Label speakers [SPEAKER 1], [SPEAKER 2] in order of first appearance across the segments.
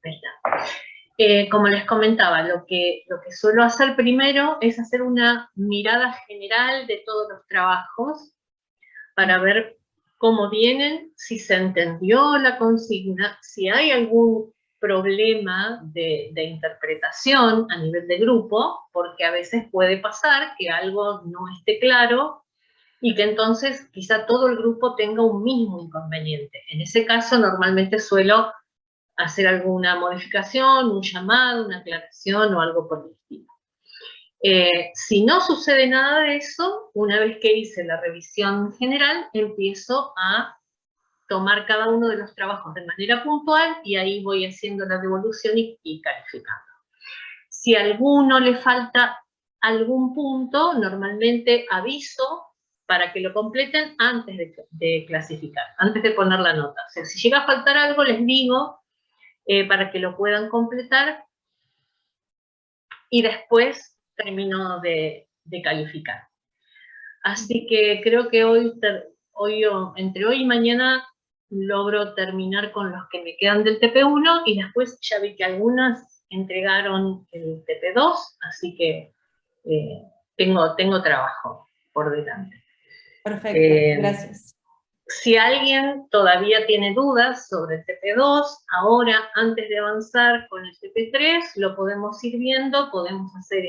[SPEAKER 1] Ahí está. Como les comentaba, lo que suelo hacer primero es hacer una mirada general de todos los trabajos para ver cómo vienen, si se entendió la consigna, si hay algún problema de interpretación a nivel de grupo, porque a veces puede pasar que algo no esté claro y que entonces quizá todo el grupo tenga un mismo inconveniente. En ese caso normalmente suelo hacer alguna modificación, un llamado, una aclaración o algo por el estilo. Si no sucede nada de eso, una vez que hice la revisión general, empiezo a tomar cada uno de los trabajos de manera puntual y ahí voy haciendo la devolución y calificando. Si a alguno le falta algún punto, normalmente aviso para que lo completen antes de clasificar, antes de poner la nota. O sea, si llega a faltar algo, les digo para que lo puedan completar y después termino de calificar. Así que creo que entre hoy y mañana logro terminar con los que me quedan del TP1 y después ya vi que algunas entregaron el TP2, así que tengo trabajo por delante.
[SPEAKER 2] Perfecto, gracias.
[SPEAKER 1] Si alguien todavía tiene dudas sobre el TP2, ahora, antes de avanzar con el TP3, lo podemos ir viendo, podemos hacer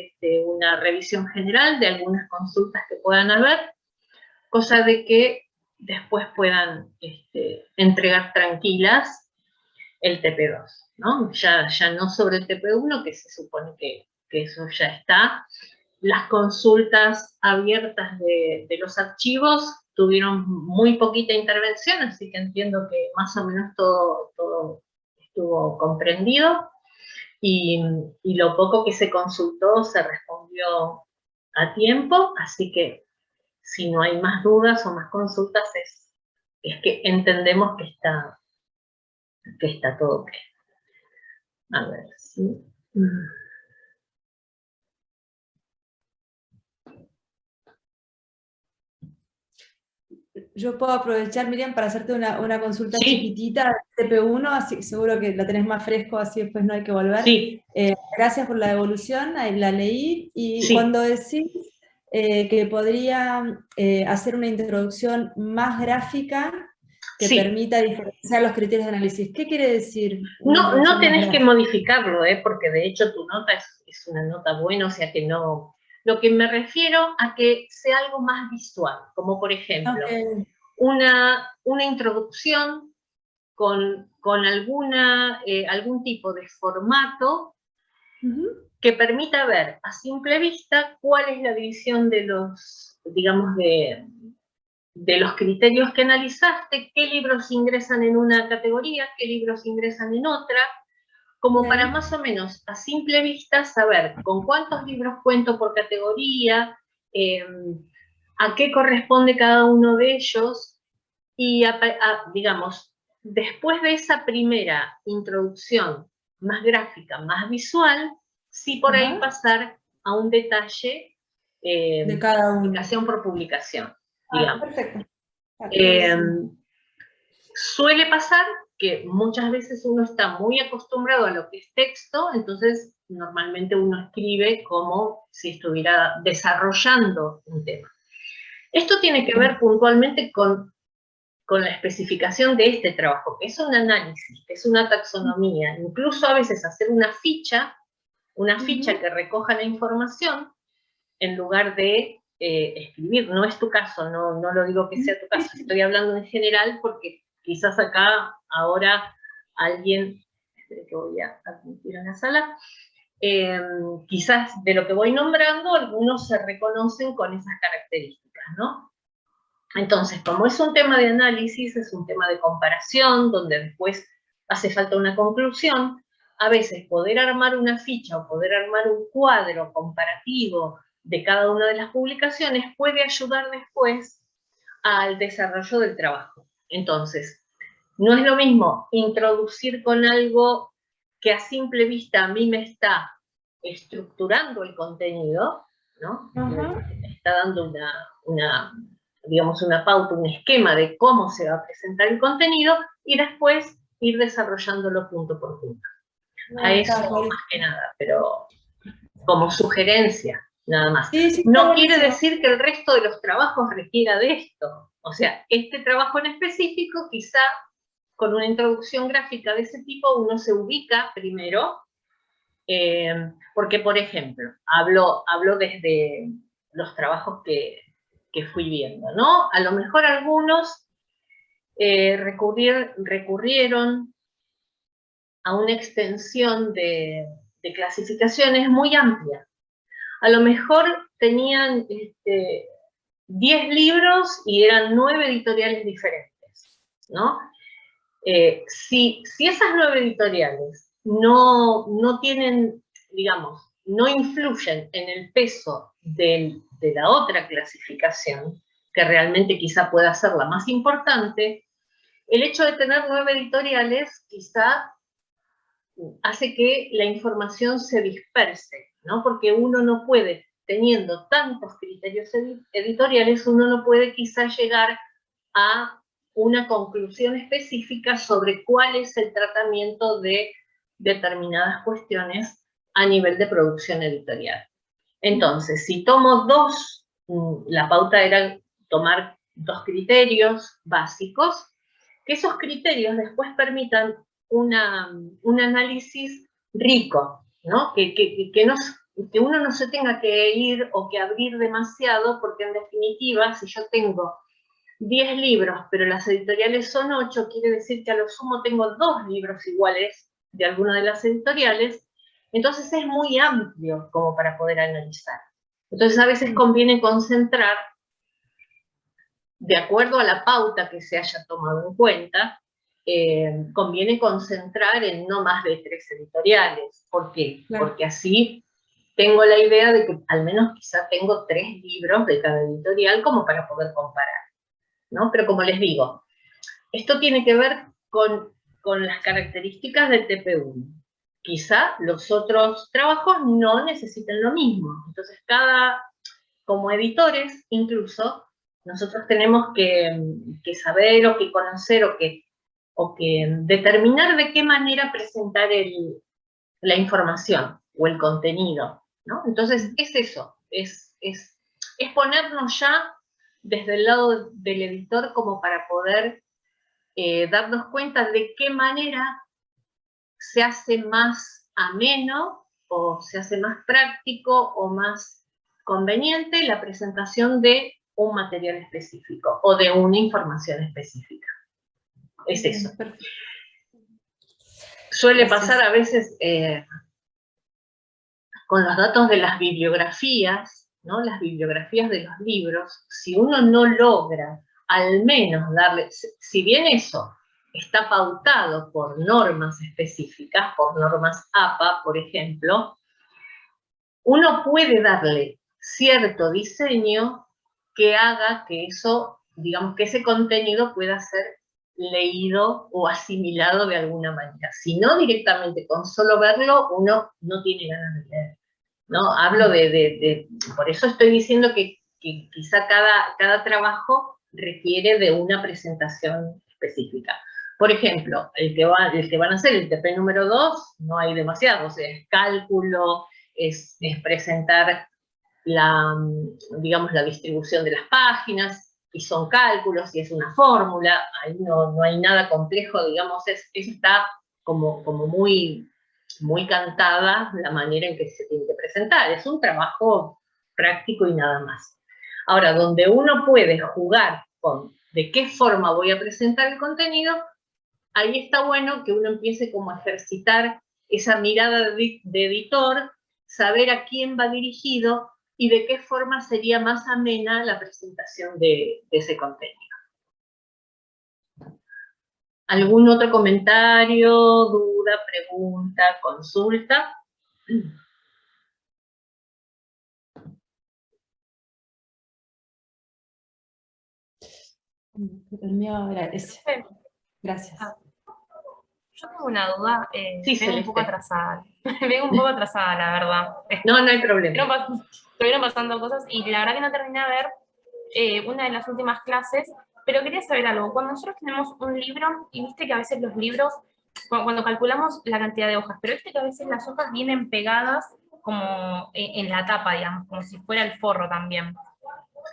[SPEAKER 1] una revisión general de algunas consultas que puedan haber, cosa de que después puedan entregar tranquilas el TP2, ¿no? Ya no sobre el TP1, que se supone que eso ya está. Las consultas abiertas de los archivos tuvieron muy poquita intervención, así que entiendo que más o menos todo estuvo comprendido. Y lo poco que se consultó se respondió a tiempo, así que si no hay más dudas o más consultas es que entendemos que está todo ok. A ver, sí.
[SPEAKER 2] Yo puedo aprovechar, Miriam, para hacerte una consulta
[SPEAKER 1] Sí.
[SPEAKER 2] chiquitita de TP1, así seguro que la tenés más fresco, así después no hay que volver.
[SPEAKER 1] Sí.
[SPEAKER 2] Gracias por la devolución, ahí la leí, y
[SPEAKER 1] Sí.
[SPEAKER 2] cuando decís que podría hacer una introducción más gráfica que
[SPEAKER 1] Sí.
[SPEAKER 2] permita diferenciar los criterios de análisis, ¿qué quiere decir?
[SPEAKER 1] No tenés que modificarlo, porque de hecho tu nota es una nota buena, o sea que no. Lo que me refiero a que sea algo más visual, como por ejemplo, una introducción con algún tipo de formato que permita ver a simple vista cuál es la división de los, digamos, de los criterios que analizaste, qué libros ingresan en una categoría, qué libros ingresan en otra, como para más o menos a simple vista saber con cuántos libros cuento por categoría, a qué corresponde cada uno de ellos, y digamos, después de esa primera introducción más gráfica, más visual, sí por ahí pasar a un detalle
[SPEAKER 2] de cada uno.
[SPEAKER 1] Publicación por publicación, digamos.
[SPEAKER 2] Perfecto.
[SPEAKER 1] Suele pasar que muchas veces uno está muy acostumbrado a lo que es texto, entonces normalmente uno escribe como si estuviera desarrollando un tema. Esto tiene que ver puntualmente con la especificación de este trabajo, que es un análisis, que es una taxonomía, incluso a veces hacer una ficha que recoja la información en lugar de escribir. No es tu caso, no lo digo que sea tu caso, estoy hablando en general porque quizás acá ahora alguien, espere que voy a admitir en la sala, quizás de lo que voy nombrando, algunos se reconocen con esas características, ¿no? Entonces, como es un tema de análisis, es un tema de comparación, donde después hace falta una conclusión, a veces poder armar una ficha o poder armar un cuadro comparativo de cada una de las publicaciones puede ayudar después al desarrollo del trabajo. Entonces, no es lo mismo introducir con algo que a simple vista a mí me está estructurando el contenido, ¿no? Me está dando digamos, una pauta, un esquema de cómo se va a presentar el contenido y después ir desarrollándolo punto por punto. a eso más que nada, pero como sugerencia, nada más.
[SPEAKER 2] Sí, sí,
[SPEAKER 1] no quiere decir que el resto de los trabajos requiera de esto. O sea, este trabajo en específico, quizá con una introducción gráfica de ese tipo, uno se ubica primero, porque, por ejemplo, hablo desde los trabajos que fui viendo, ¿no? A lo mejor algunos recurrieron a una extensión de clasificaciones muy amplia. A lo mejor tenían 10 libros y eran 9 editoriales diferentes, ¿no? Si esas 9 editoriales no tienen, digamos, no influyen en el peso de la otra clasificación, que realmente quizá pueda ser la más importante, el hecho de tener 9 editoriales quizá hace que la información se disperse, ¿no? Porque uno no puede, teniendo tantos criterios editoriales, uno no puede quizá llegar a una conclusión específica sobre cuál es el tratamiento de determinadas cuestiones a nivel de producción editorial. Entonces, si tomo la pauta era tomar 2 criterios básicos, que esos criterios después permitan un análisis rico, ¿no? Que uno no se tenga que ir o que abrir demasiado, porque en definitiva, si yo tengo 10 libros, pero las editoriales son 8, quiere decir que a lo sumo tengo 2 libros iguales de alguna de las editoriales, entonces es muy amplio como para poder analizar. Entonces a veces conviene concentrar, de acuerdo a la pauta que se haya tomado en cuenta, conviene concentrar en no más de 3 editoriales. ¿Por qué? Claro. Porque así tengo la idea de que al menos quizá tengo 3 libros de cada editorial como para poder comparar, ¿no? Pero como les digo, esto tiene que ver con las características del TP1. Quizá los otros trabajos no necesiten lo mismo. Entonces, como editores, incluso, nosotros tenemos que saber o que conocer o que determinar de qué manera presentar la información o el contenido, ¿no? Entonces, es eso, es ponernos ya desde el lado del editor como para poder darnos cuenta de qué manera se hace más ameno o se hace más práctico o más conveniente la presentación de un material específico o de una información específica. Es eso. Suele pasar a veces con los datos de las bibliografías, ¿no? Las bibliografías de los libros, si uno no logra al menos darle, si bien eso está pautado por normas específicas, por normas APA, por ejemplo, uno puede darle cierto diseño que haga que eso, digamos, que ese contenido pueda ser leído o asimilado de alguna manera. Si no, directamente con solo verlo, uno no tiene ganas de leer, ¿no? Hablo por eso estoy diciendo que quizá cada trabajo requiere de una presentación específica. Por ejemplo, el que van a hacer el TP número 2, no hay demasiado, o sea, es cálculo, es presentar digamos, la distribución de las páginas, y son cálculos, y es una fórmula, ahí no hay nada complejo, digamos, eso está como muy, muy cantada la manera en que se tiene que presentar, es un trabajo práctico y nada más. Ahora, donde uno puede jugar con de qué forma voy a presentar el contenido, ahí está bueno que uno empiece como a ejercitar esa mirada de editor, saber a quién va dirigido y de qué forma sería más amena la presentación de ese contenido. ¿Algún otro comentario, duda, pregunta, consulta?
[SPEAKER 2] El mío era ese. Gracias.
[SPEAKER 3] Yo tengo una duda,
[SPEAKER 1] sí,
[SPEAKER 3] vengo un poco atrasada. Vengo un poco atrasada, la verdad.
[SPEAKER 1] No hay problema.
[SPEAKER 3] Estuvieron pasando cosas y la verdad que no terminé de ver una de las últimas clases, pero quería saber algo. Cuando nosotros tenemos un libro, y viste que a veces los libros cuando calculamos la cantidad de hojas, pero que a veces las hojas vienen pegadas como en la tapa, digamos, como si fuera el forro también.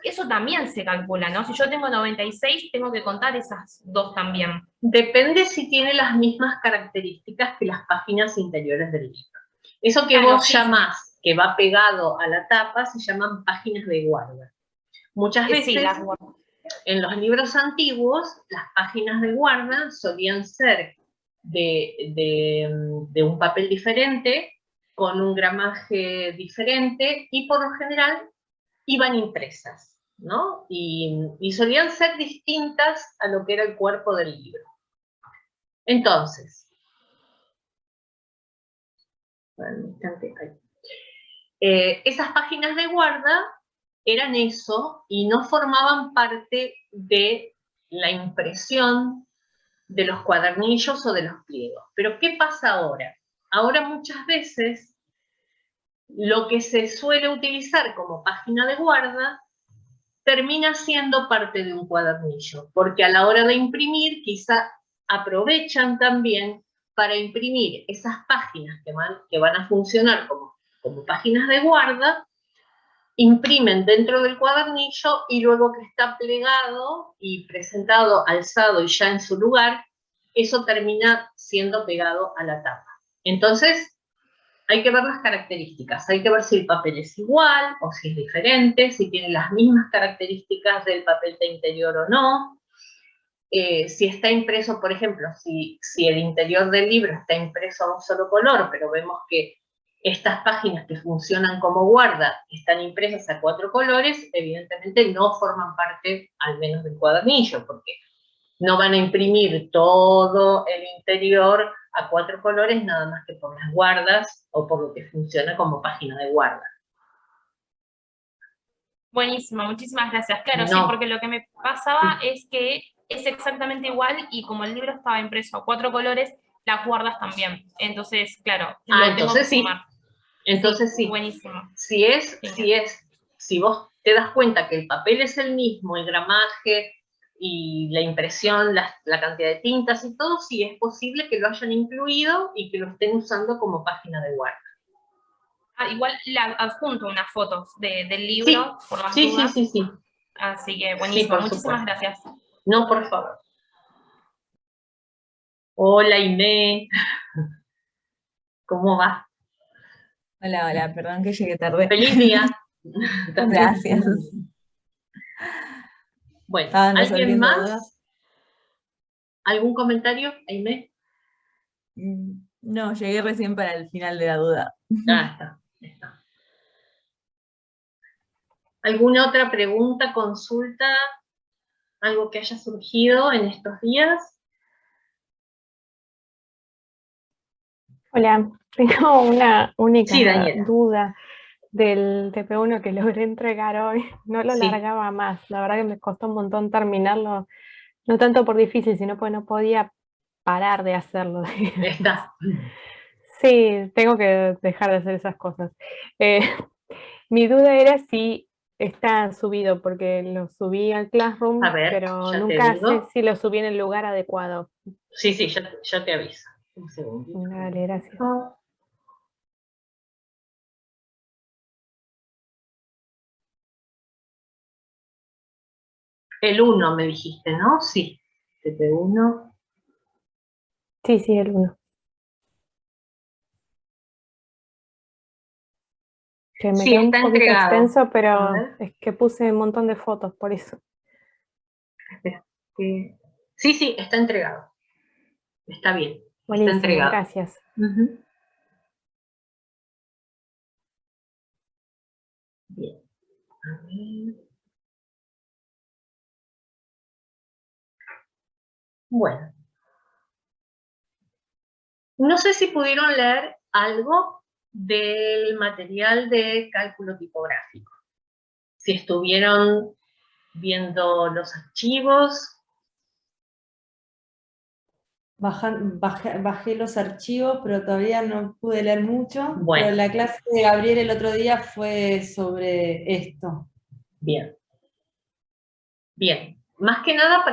[SPEAKER 3] Eso también se calcula, ¿no? Si yo tengo 96, tengo que contar esas dos también.
[SPEAKER 1] Depende si tiene las mismas características que las páginas interiores del libro. Eso que
[SPEAKER 3] Claro,
[SPEAKER 1] vos
[SPEAKER 3] sí,
[SPEAKER 1] llamás, que va pegado a la tapa, se llaman páginas de guarda. Muchas veces,
[SPEAKER 3] sí, las guardo.
[SPEAKER 1] en los libros antiguos, las páginas de guarda solían ser de un papel diferente, con un gramaje diferente, y por lo general iban impresas, ¿no? Y solían ser distintas a lo que era el cuerpo del libro. Entonces, esas páginas de guarda eran eso y no formaban parte de la impresión de los cuadernillos o de los pliegos. Pero ¿qué pasa ahora? Ahora muchas veces lo que se suele utilizar como página de guarda termina siendo parte de un cuadernillo, porque a la hora de imprimir quizá aprovechan también para imprimir esas páginas que van a funcionar como páginas de guarda, imprimen dentro del cuadernillo y luego que está plegado y presentado, alzado y ya en su lugar, eso termina siendo pegado a la tapa. Entonces, hay que ver las características, hay que ver si el papel es igual o si es diferente, si tiene las mismas características del papel de interior o no. Si está impreso, por ejemplo, si el interior del libro está impreso a un solo color, pero vemos que estas páginas que funcionan como guarda están impresas a 4 colores, evidentemente no forman parte, al menos del cuadernillo, porque no van a imprimir todo el interior a 4 colores nada más que por las guardas o por lo que funciona como página de guarda.
[SPEAKER 3] Buenísimo, muchísimas gracias. Claro,
[SPEAKER 1] No.
[SPEAKER 3] sí, porque lo que me pasaba es que es exactamente igual y como el libro estaba impreso a 4 colores, las guardas también. Entonces, claro, lo tengo que sumar.
[SPEAKER 1] Entonces sí.
[SPEAKER 3] Buenísimo.
[SPEAKER 1] Si vos te das cuenta que el papel es el mismo, el gramaje y la impresión, la cantidad de tintas y todo, sí es posible que lo hayan incluido y que lo estén usando como página de guarda.
[SPEAKER 3] Igual adjunto unas fotos del libro, por las dudas.
[SPEAKER 1] Sí.
[SPEAKER 3] Así que buenísimo,
[SPEAKER 1] Sí,
[SPEAKER 3] muchísimas gracias.
[SPEAKER 1] No, por favor. Hola, Inés. ¿Cómo va?
[SPEAKER 4] Hola, perdón que llegué tarde.
[SPEAKER 1] ¡Feliz día!
[SPEAKER 4] Gracias.
[SPEAKER 1] Bueno, ¿alguien más? Dudas. ¿Algún comentario, Inés?
[SPEAKER 4] No, llegué recién para el final de la duda.
[SPEAKER 1] Está. ¿Alguna otra pregunta, consulta? ¿Algo que haya surgido en estos días?
[SPEAKER 5] Hola, tengo una única
[SPEAKER 1] Daniela.
[SPEAKER 5] duda del TP1 que logré entregar hoy. No lo largaba más, la verdad que me costó un montón terminarlo, no tanto por difícil, sino porque no podía parar de hacerlo.
[SPEAKER 1] Está.
[SPEAKER 5] Sí, tengo que dejar de hacer esas cosas. Mi duda era si está subido, porque lo subí al Classroom, pero nunca sé si lo subí en el lugar adecuado.
[SPEAKER 1] Sí, ya te aviso. Un segundo.
[SPEAKER 5] Dale, gracias.
[SPEAKER 1] El 1 me dijiste, ¿no? Sí. TP1.
[SPEAKER 5] Sí, el 1. Que me quedó un poquito extenso, pero es que puse un montón de fotos, por eso.
[SPEAKER 1] Sí, está entregado. Está bien.
[SPEAKER 5] Buenísimo,
[SPEAKER 1] está entregado.
[SPEAKER 5] Gracias.
[SPEAKER 1] Bien. A ver. Bueno. No sé si pudieron leer algo del material de cálculo tipográfico. Si estuvieron viendo los archivos.
[SPEAKER 2] Bajé los archivos, pero todavía no pude leer mucho.
[SPEAKER 1] Bueno.
[SPEAKER 2] Pero la clase de Gabriel el otro día fue sobre esto.
[SPEAKER 1] Bien. Más que nada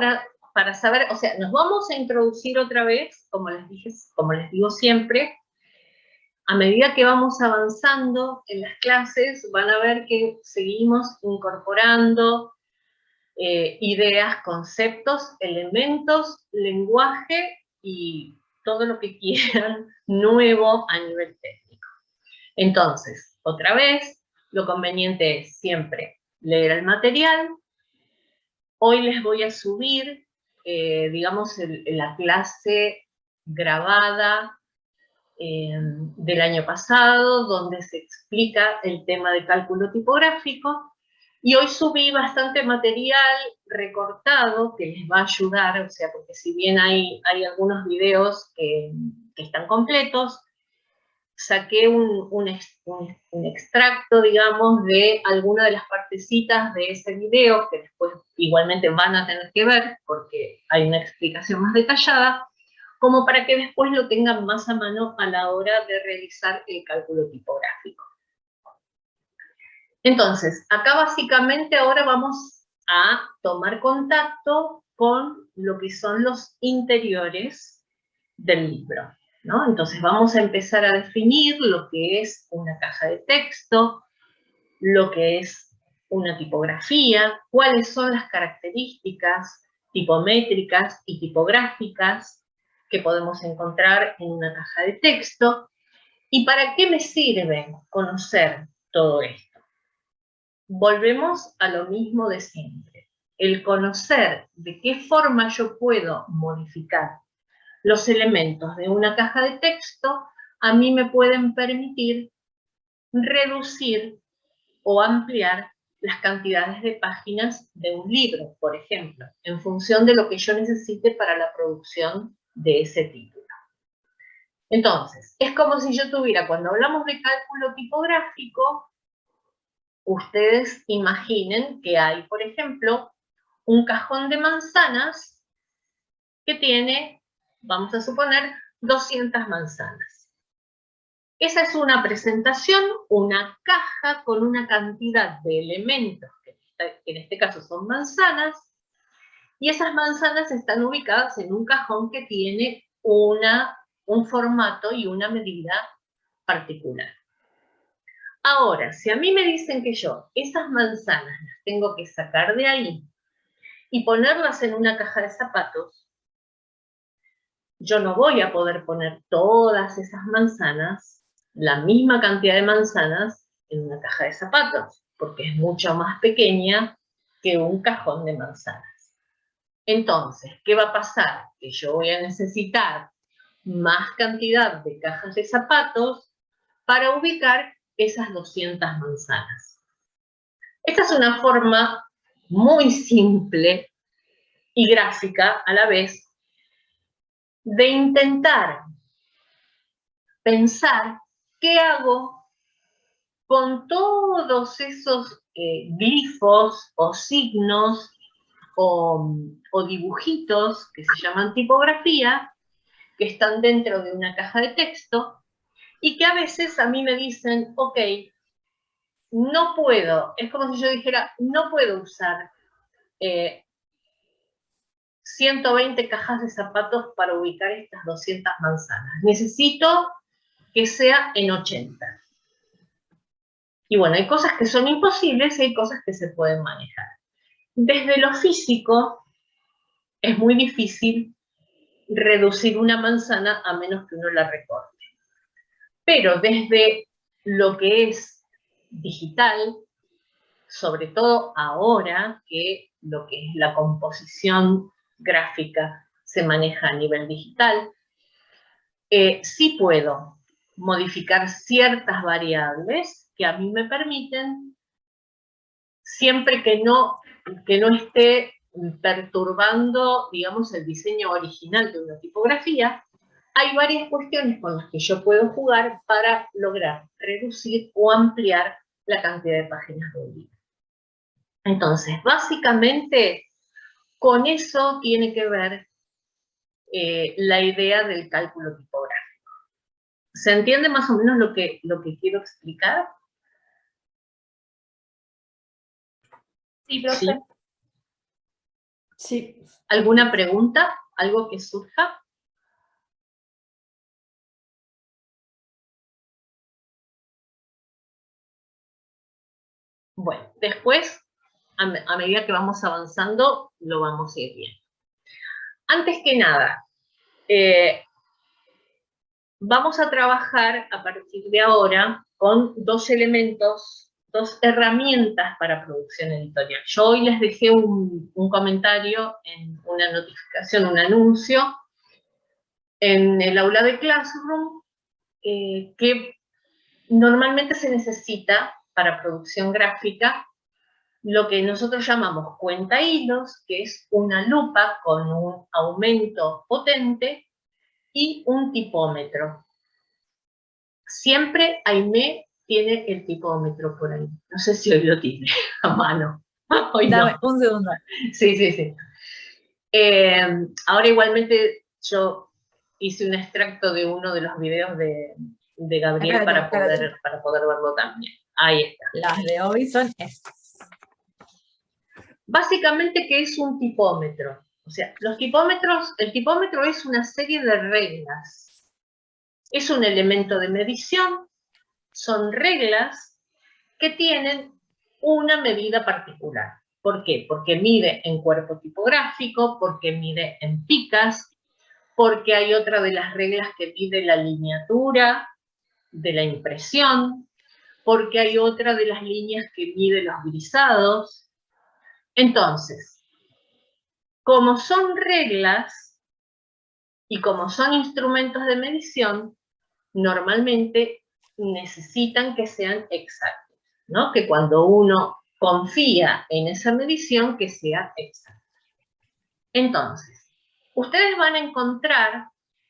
[SPEAKER 1] para saber, o sea, nos vamos a introducir otra vez, como les dije, como les digo siempre, a medida que vamos avanzando en las clases, van a ver que seguimos incorporando ideas, conceptos, elementos, lenguaje y todo lo que quieran nuevo a nivel técnico. Entonces, otra vez, lo conveniente es siempre leer el material. Hoy les voy a subir, digamos, la clase grabada del año pasado, donde se explica el tema de cálculo tipográfico, y hoy subí bastante material recortado que les va a ayudar, o sea, porque si bien hay algunos videos que están completos, saqué un extracto, digamos, de alguna de las partecitas de ese video, que después igualmente van a tener que ver, porque hay una explicación más detallada, como para que después lo tengan más a mano a la hora de realizar el cálculo tipográfico. Entonces, acá básicamente ahora vamos a tomar contacto con lo que son los interiores del libro, ¿no? Entonces vamos a empezar a definir lo que es una caja de texto, lo que es una tipografía, cuáles son las características tipométricas y tipográficas que podemos encontrar en una caja de texto, y para qué me sirve conocer todo esto. Volvemos a lo mismo de siempre. El conocer de qué forma yo puedo modificar los elementos de una caja de texto, a mí me pueden permitir reducir o ampliar las cantidades de páginas de un libro, por ejemplo, en función de lo que yo necesite para la producción de ese título. Entonces, es como si yo tuviera, cuando hablamos de cálculo tipográfico, ustedes imaginen que hay, por ejemplo, un cajón de manzanas que tiene, vamos a suponer, 200 manzanas. Esa es una presentación, una caja con una cantidad de elementos, que en este caso son manzanas, y esas manzanas están ubicadas en un cajón que tiene un formato y una medida particular. Ahora, si a mí me dicen que yo esas manzanas las tengo que sacar de ahí y ponerlas en una caja de zapatos, yo no voy a poder poner todas esas manzanas, la misma cantidad de manzanas, en una caja de zapatos, porque es mucho más pequeña que un cajón de manzanas. Entonces, ¿qué va a pasar? Que yo voy a necesitar más cantidad de cajas de zapatos para ubicar esas 200 manzanas. Esta es una forma muy simple y gráfica a la vez de intentar pensar qué hago con todos esos glifos o signos o dibujitos que se llaman tipografía, que están dentro de una caja de texto, y que a veces a mí me dicen, ok, no puedo, es como si yo dijera, no puedo usar 120 cajas de zapatos para ubicar estas 200 manzanas. Necesito que sea en 80. Y bueno, hay cosas que son imposibles y hay cosas que se pueden manejar. Desde lo físico, es muy difícil reducir una manzana a menos que uno la recorte. Pero desde lo que es digital, sobre todo ahora que lo que es la composición gráfica se maneja a nivel digital, sí puedo modificar ciertas variables que a mí me permiten, siempre que no esté perturbando, digamos, el diseño original de una tipografía. Hay varias cuestiones con las que yo puedo jugar para lograr reducir o ampliar la cantidad de páginas de un libro. Entonces, básicamente, con eso tiene que ver la idea del cálculo tipográfico. ¿Se entiende más o menos lo que quiero explicar?
[SPEAKER 3] Sí, profe.
[SPEAKER 1] ¿Sí?
[SPEAKER 2] Sí.
[SPEAKER 1] ¿Alguna pregunta? ¿Algo que surja? Bueno, después, a medida que vamos avanzando, lo vamos a ir viendo. Antes que nada, vamos a trabajar a partir de ahora con dos elementos, dos herramientas para producción editorial. Yo hoy les dejé un comentario en una notificación, un anuncio, en el aula de Classroom, que normalmente se necesita para producción gráfica lo que nosotros llamamos cuenta hilos, que es una lupa con un aumento potente y un tipómetro. Siempre Aimé tiene el tipómetro por ahí. No sé si hoy lo tiene a mano. Hoy
[SPEAKER 4] Dame
[SPEAKER 1] no.
[SPEAKER 4] un segundo.
[SPEAKER 1] Sí. Ahora igualmente yo hice un extracto de uno de los videos de Gabriel para poder verlo también. Ahí está.
[SPEAKER 4] Las de hoy son estas.
[SPEAKER 1] Básicamente, ¿qué es un tipómetro? O sea, el tipómetro es una serie de reglas. Es un elemento de medición, son reglas que tienen una medida particular. ¿Por qué? Porque mide en cuerpo tipográfico, porque mide en picas, porque hay otra de las reglas que mide la lineatura de la impresión, porque hay otra de las líneas que mide los grisados. Entonces, como son reglas y como son instrumentos de medición, normalmente necesitan que sean exactos, ¿no? Que cuando uno confía en esa medición, que sea exacta. Entonces, ustedes van a encontrar,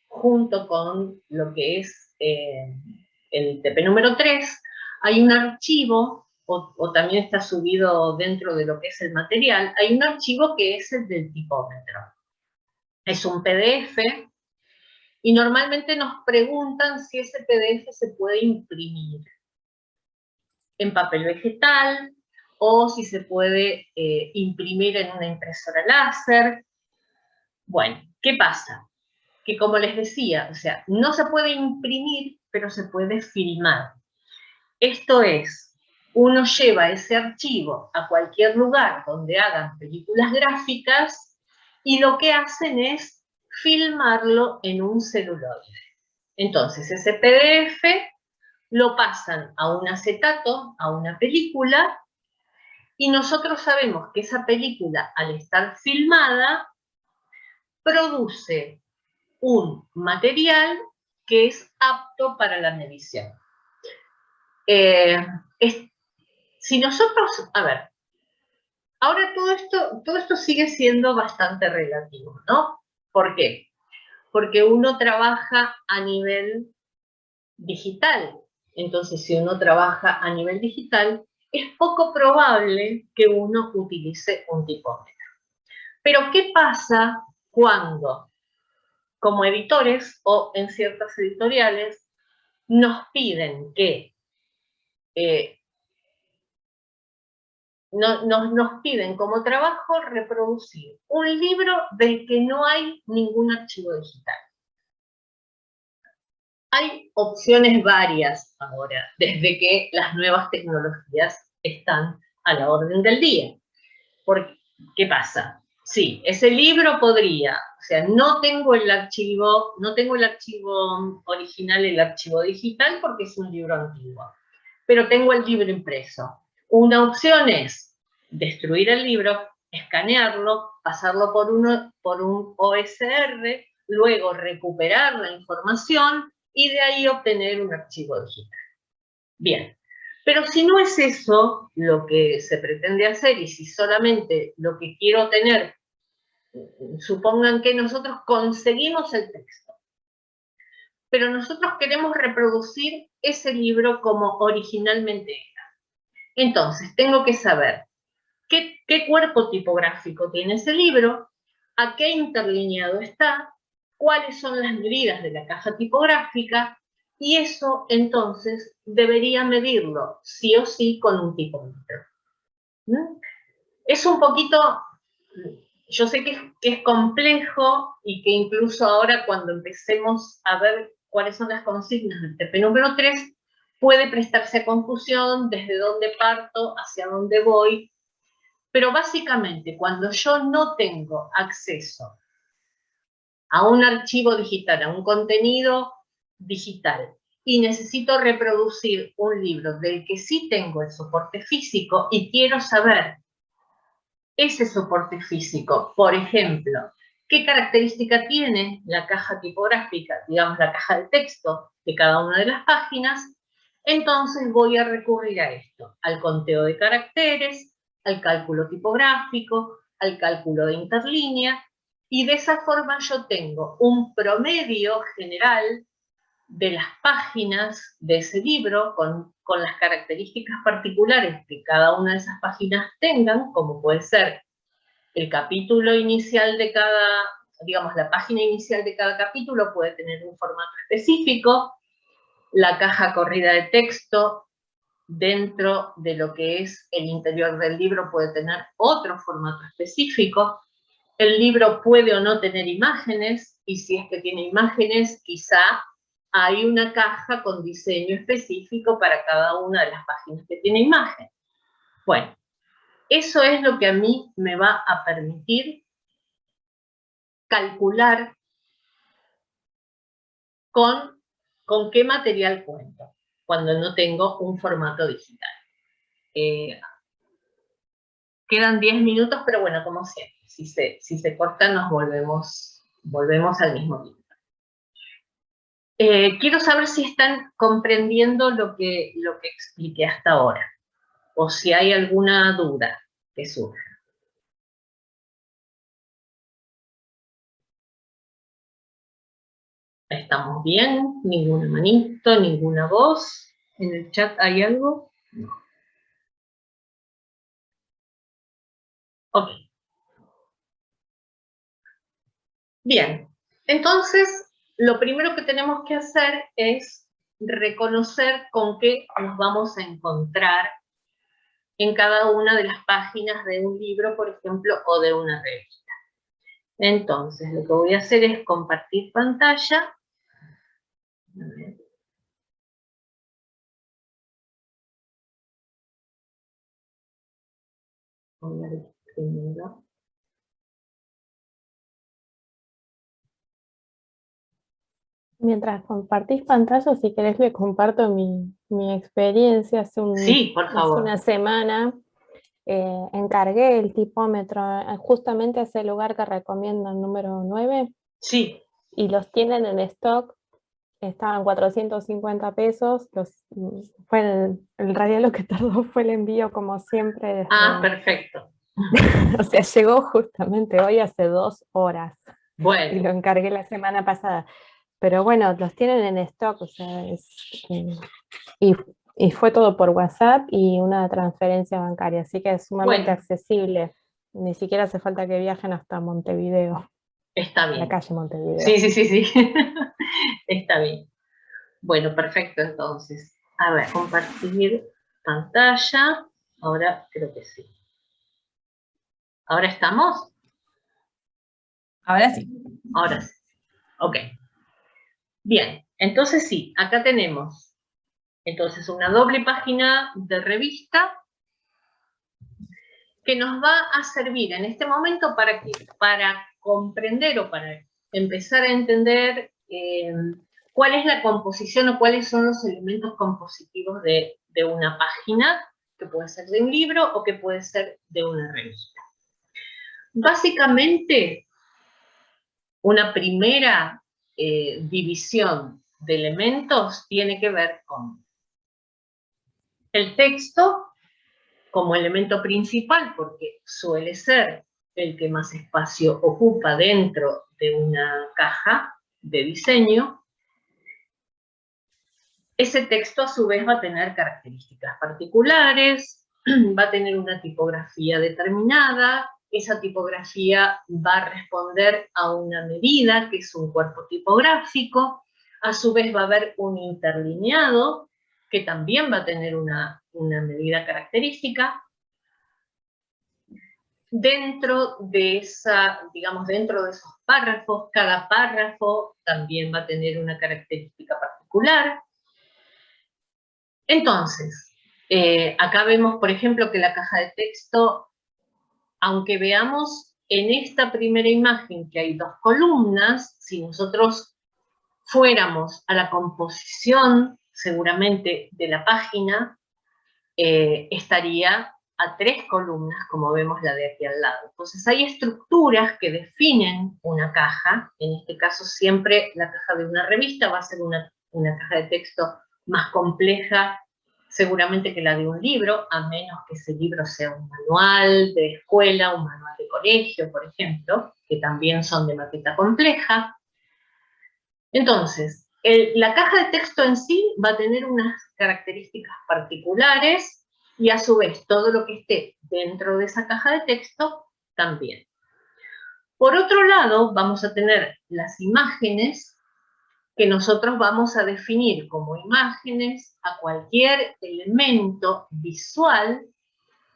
[SPEAKER 1] junto con lo que es el TP número 3, hay un archivo, o también está subido dentro de lo que es el material, hay un archivo que es el del tipómetro. Es un PDF, y normalmente nos preguntan si ese PDF se puede imprimir en papel vegetal, o si se puede imprimir en una impresora láser. Bueno, ¿qué pasa? Que como les decía, o sea, no se puede imprimir, pero se puede filmar. Esto es, uno lleva ese archivo a cualquier lugar donde hagan películas gráficas y lo que hacen es filmarlo en un celuloide. Entonces, ese PDF lo pasan a un acetato, a una película, y nosotros sabemos que esa película, al estar filmada, produce un material que es apto para la medición. Si nosotros, a ver, ahora todo esto sigue siendo bastante relativo, ¿no? ¿Por qué? Porque uno trabaja a nivel digital. Entonces, si uno trabaja a nivel digital, es poco probable que uno utilice un tipómetro. Pero, ¿qué pasa cuando, como editores o en ciertas editoriales, nos piden que nos piden como trabajo reproducir un libro del que no hay ningún archivo digital? Hay opciones varias ahora, desde que las nuevas tecnologías están a la orden del día. ¿Qué pasa? Sí, ese libro podría, o sea, no tengo el archivo original, el archivo digital, porque es un libro antiguo, pero tengo el libro impreso. Una opción es destruir el libro, escanearlo, pasarlo por un OSR, luego recuperar la información y de ahí obtener un archivo digital. Bien, pero si no es eso lo que se pretende hacer, y si solamente lo que quiero tener, supongan que nosotros conseguimos el texto, pero nosotros queremos reproducir ese libro como originalmente era. Entonces, tengo que saber qué cuerpo tipográfico tiene ese libro, a qué interlineado está, cuáles son las medidas de la caja tipográfica, y eso entonces debería medirlo sí o sí con un tipómetro. Es un poquito Yo sé que es complejo y que incluso ahora cuando empecemos a ver cuáles son las consignas del TP número 3, puede prestarse a confusión desde dónde parto, hacia dónde voy. Pero básicamente, cuando yo no tengo acceso a un archivo digital, a un contenido digital, y necesito reproducir un libro del que sí tengo el soporte físico y quiero saber ese soporte físico, por ejemplo, ¿qué característica tiene la caja tipográfica, digamos la caja de texto de cada una de las páginas? Entonces voy a recurrir a esto, al conteo de caracteres, al cálculo tipográfico, al cálculo de interlínea, y de esa forma yo tengo un promedio general de las páginas de ese libro con las características particulares que cada una de esas páginas tengan, como puede ser el capítulo inicial de cada, digamos, la página inicial de cada capítulo puede tener un formato específico, la caja corrida de texto dentro de lo que es el interior del libro puede tener otro formato específico, el libro puede o no tener imágenes, y si es que tiene imágenes, quizá hay una caja con diseño específico para cada una de las páginas que tiene imagen. Bueno, eso es lo que a mí me va a permitir calcular con qué material cuento, cuando no tengo un formato digital. Quedan 10 minutos, pero bueno, como siempre, si se corta nos volvemos al mismo tiempo. Quiero saber si están comprendiendo lo que expliqué hasta ahora, o si hay alguna duda que surja. ¿Estamos bien? ¿Ninguna manito? ¿Ninguna voz? ¿En el chat hay algo? No. Ok. Bien, entonces lo primero que tenemos que hacer es reconocer con qué nos vamos a encontrar en cada una de las páginas de un libro, por ejemplo, o de una revista. Entonces, lo que voy a hacer es compartir pantalla. Voy a ver primero.
[SPEAKER 5] Mientras compartís pantalla, si querés le comparto mi experiencia.
[SPEAKER 1] Sí, por favor.
[SPEAKER 5] Hace una semana encargué el tipómetro justamente a ese lugar que recomiendo, el número 9.
[SPEAKER 1] Sí.
[SPEAKER 5] Y los tienen en stock, estaban 450 pesos. En realidad lo que tardó fue el envío, como siempre.
[SPEAKER 1] Perfecto.
[SPEAKER 5] O sea, llegó justamente hoy hace 2 horas.
[SPEAKER 1] Bueno.
[SPEAKER 5] Y lo encargué la semana pasada. Pero bueno, los tienen en stock, o sea, y fue todo por WhatsApp y una transferencia bancaria, así que es sumamente accesible. Ni siquiera hace falta que viajen hasta Montevideo.
[SPEAKER 1] Está bien.
[SPEAKER 5] La calle Montevideo.
[SPEAKER 1] Sí. Está bien. Bueno, perfecto, entonces. A ver, compartir pantalla. Ahora creo que sí. ¿Ahora estamos?
[SPEAKER 4] Ahora sí.
[SPEAKER 1] Ahora sí. Ok. Bien, entonces sí, acá tenemos entonces una doble página de revista que nos va a servir en este momento ¿para qué? Para comprender o para empezar a entender cuál es la composición o cuáles son los elementos compositivos de una página, que puede ser de un libro o que puede ser de una revista. Básicamente, una primera división de elementos tiene que ver con el texto como elemento principal, porque suele ser el que más espacio ocupa dentro de una caja de diseño. Ese texto a su vez va a tener características particulares, va a tener una tipografía determinada, esa tipografía va a responder a una medida, que es un cuerpo tipográfico, a su vez va a haber un interlineado, que también va a tener una medida característica. Dentro de digamos, dentro de esos párrafos, cada párrafo también va a tener una característica particular. Entonces, acá vemos, por ejemplo, que la caja de texto, aunque veamos en esta primera imagen que hay 2 columnas, si nosotros fuéramos a la composición, seguramente, de la página, estaría a 3 columnas, como vemos la de aquí al lado. Entonces hay estructuras que definen una caja, en este caso siempre la caja de una revista va a ser una caja de texto más compleja, seguramente que la de un libro, a menos que ese libro sea un manual de escuela, un manual de colegio, por ejemplo, que también son de maqueta compleja. Entonces, la caja de texto en sí va a tener unas características particulares, y a su vez todo lo que esté dentro de esa caja de texto también. Por otro lado, vamos a tener las imágenes que nosotros vamos a definir como imágenes a cualquier elemento visual,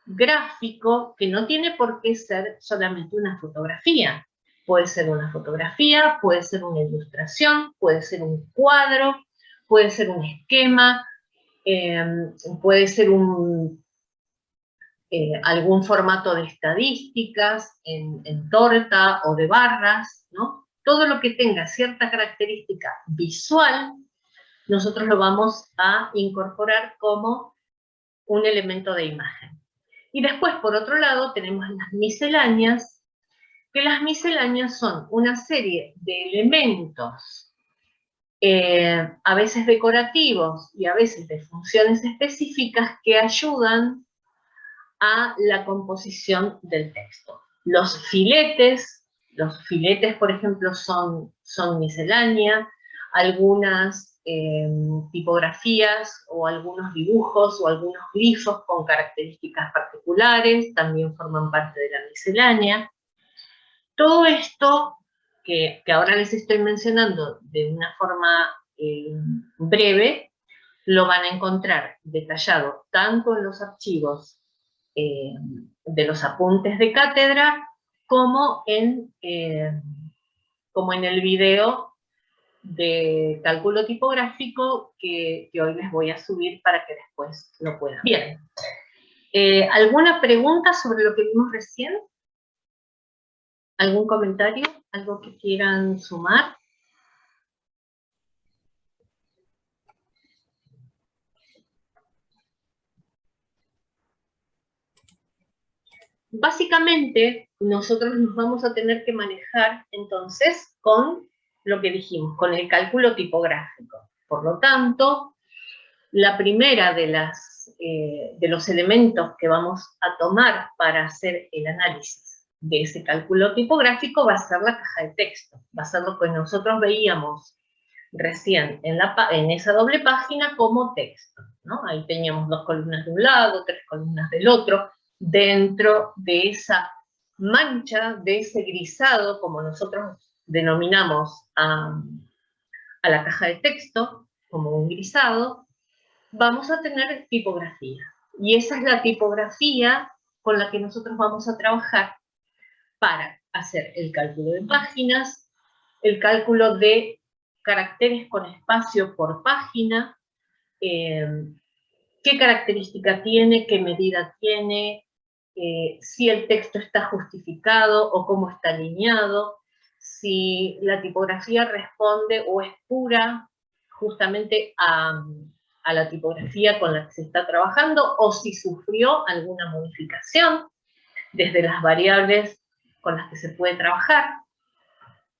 [SPEAKER 1] gráfico, que no tiene por qué ser solamente una fotografía. Puede ser una fotografía, puede ser una ilustración, puede ser un cuadro, puede ser un esquema, puede ser algún formato de estadísticas en torta o de barras, ¿no? Todo lo que tenga cierta característica visual, nosotros lo vamos a incorporar como un elemento de imagen. Y después, por otro lado, tenemos las misceláneas, que las misceláneas son una serie de elementos a veces decorativos y a veces de funciones específicas que ayudan a la composición del texto. Los filetes, por ejemplo, son miscelánea, algunas tipografías o algunos dibujos o algunos glifos con características particulares también forman parte de la miscelánea. Todo esto que ahora les estoy mencionando de una forma breve, lo van a encontrar detallado tanto en los archivos de los apuntes de cátedra como en el video de cálculo tipográfico que hoy les voy a subir para que después lo puedan ver. Bien. ¿Alguna pregunta sobre lo que vimos recién? ¿Algún comentario? ¿Algo que quieran sumar? Básicamente, nosotros nos vamos a tener que manejar entonces con lo que dijimos, con el cálculo tipográfico. Por lo tanto, la primera de los elementos que vamos a tomar para hacer el análisis de ese cálculo tipográfico va a ser la caja de texto. Va a ser lo que nosotros veíamos recién en esa doble página como texto, ¿no? Ahí teníamos 2 columnas de un lado, 3 columnas del otro, dentro de esa mancha, de ese grisado, como nosotros denominamos a la caja de texto, como un grisado, vamos a tener tipografía. Y esa es la tipografía con la que nosotros vamos a trabajar para hacer el cálculo de páginas, el cálculo de caracteres con espacio por página, qué característica tiene, qué medida tiene, si el texto está justificado o cómo está alineado, si la tipografía responde o es pura justamente a la tipografía con la que se está trabajando o si sufrió alguna modificación desde las variables con las que se puede trabajar.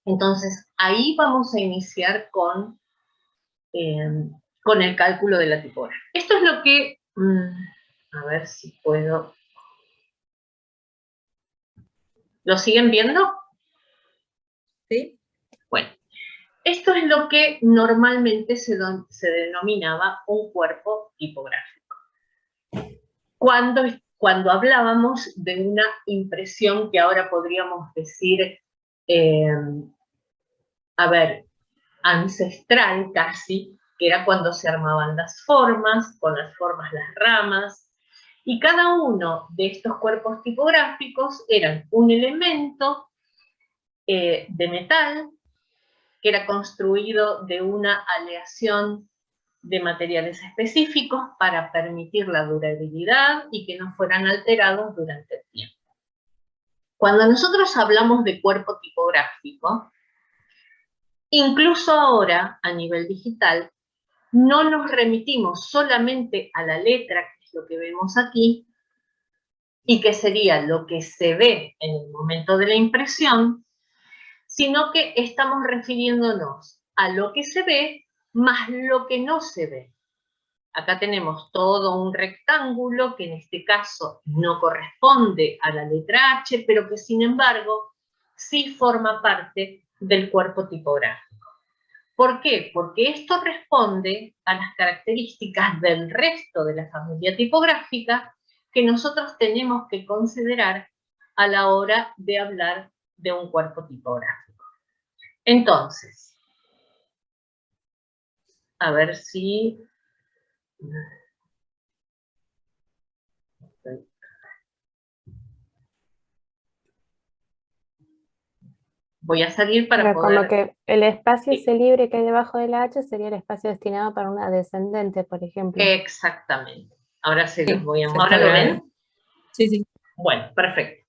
[SPEAKER 1] Entonces, ahí vamos a iniciar con el cálculo de la tipografía. Esto es lo que, a ver si puedo. ¿Lo siguen viendo?
[SPEAKER 2] Sí.
[SPEAKER 1] Bueno, esto es lo que normalmente se denominaba un cuerpo tipográfico. Cuando hablábamos de una impresión que ahora podríamos decir, ancestral casi, que era cuando se armaban las formas, con las formas las ramas, Y cada uno de estos cuerpos tipográficos eran un elemento de metal que era construido de una aleación de materiales específicos para permitir la durabilidad y que no fueran alterados durante el tiempo. Cuando nosotros hablamos de cuerpo tipográfico, incluso ahora, a nivel digital, no nos remitimos solamente a la letra, que es lo que vemos aquí, y que sería lo que se ve en el momento de la impresión, sino que estamos refiriéndonos a lo que se ve más lo que no se ve. Acá tenemos todo un rectángulo que en este caso no corresponde a la letra H, pero que sin embargo sí forma parte del cuerpo tipográfico. ¿Por qué? Porque esto responde a las características del resto de la familia tipográfica que nosotros tenemos que considerar a la hora de hablar de un cuerpo tipográfico. Entonces, a ver si... Voy a salir para poder...
[SPEAKER 5] Como que el espacio ese libre que hay debajo de la H sería el espacio destinado para una descendente, por ejemplo.
[SPEAKER 1] Exactamente. Ahora se los voy a...
[SPEAKER 4] Sí,
[SPEAKER 1] ¿Ahora lo ven?
[SPEAKER 4] Sí, sí.
[SPEAKER 1] Bueno, perfecto.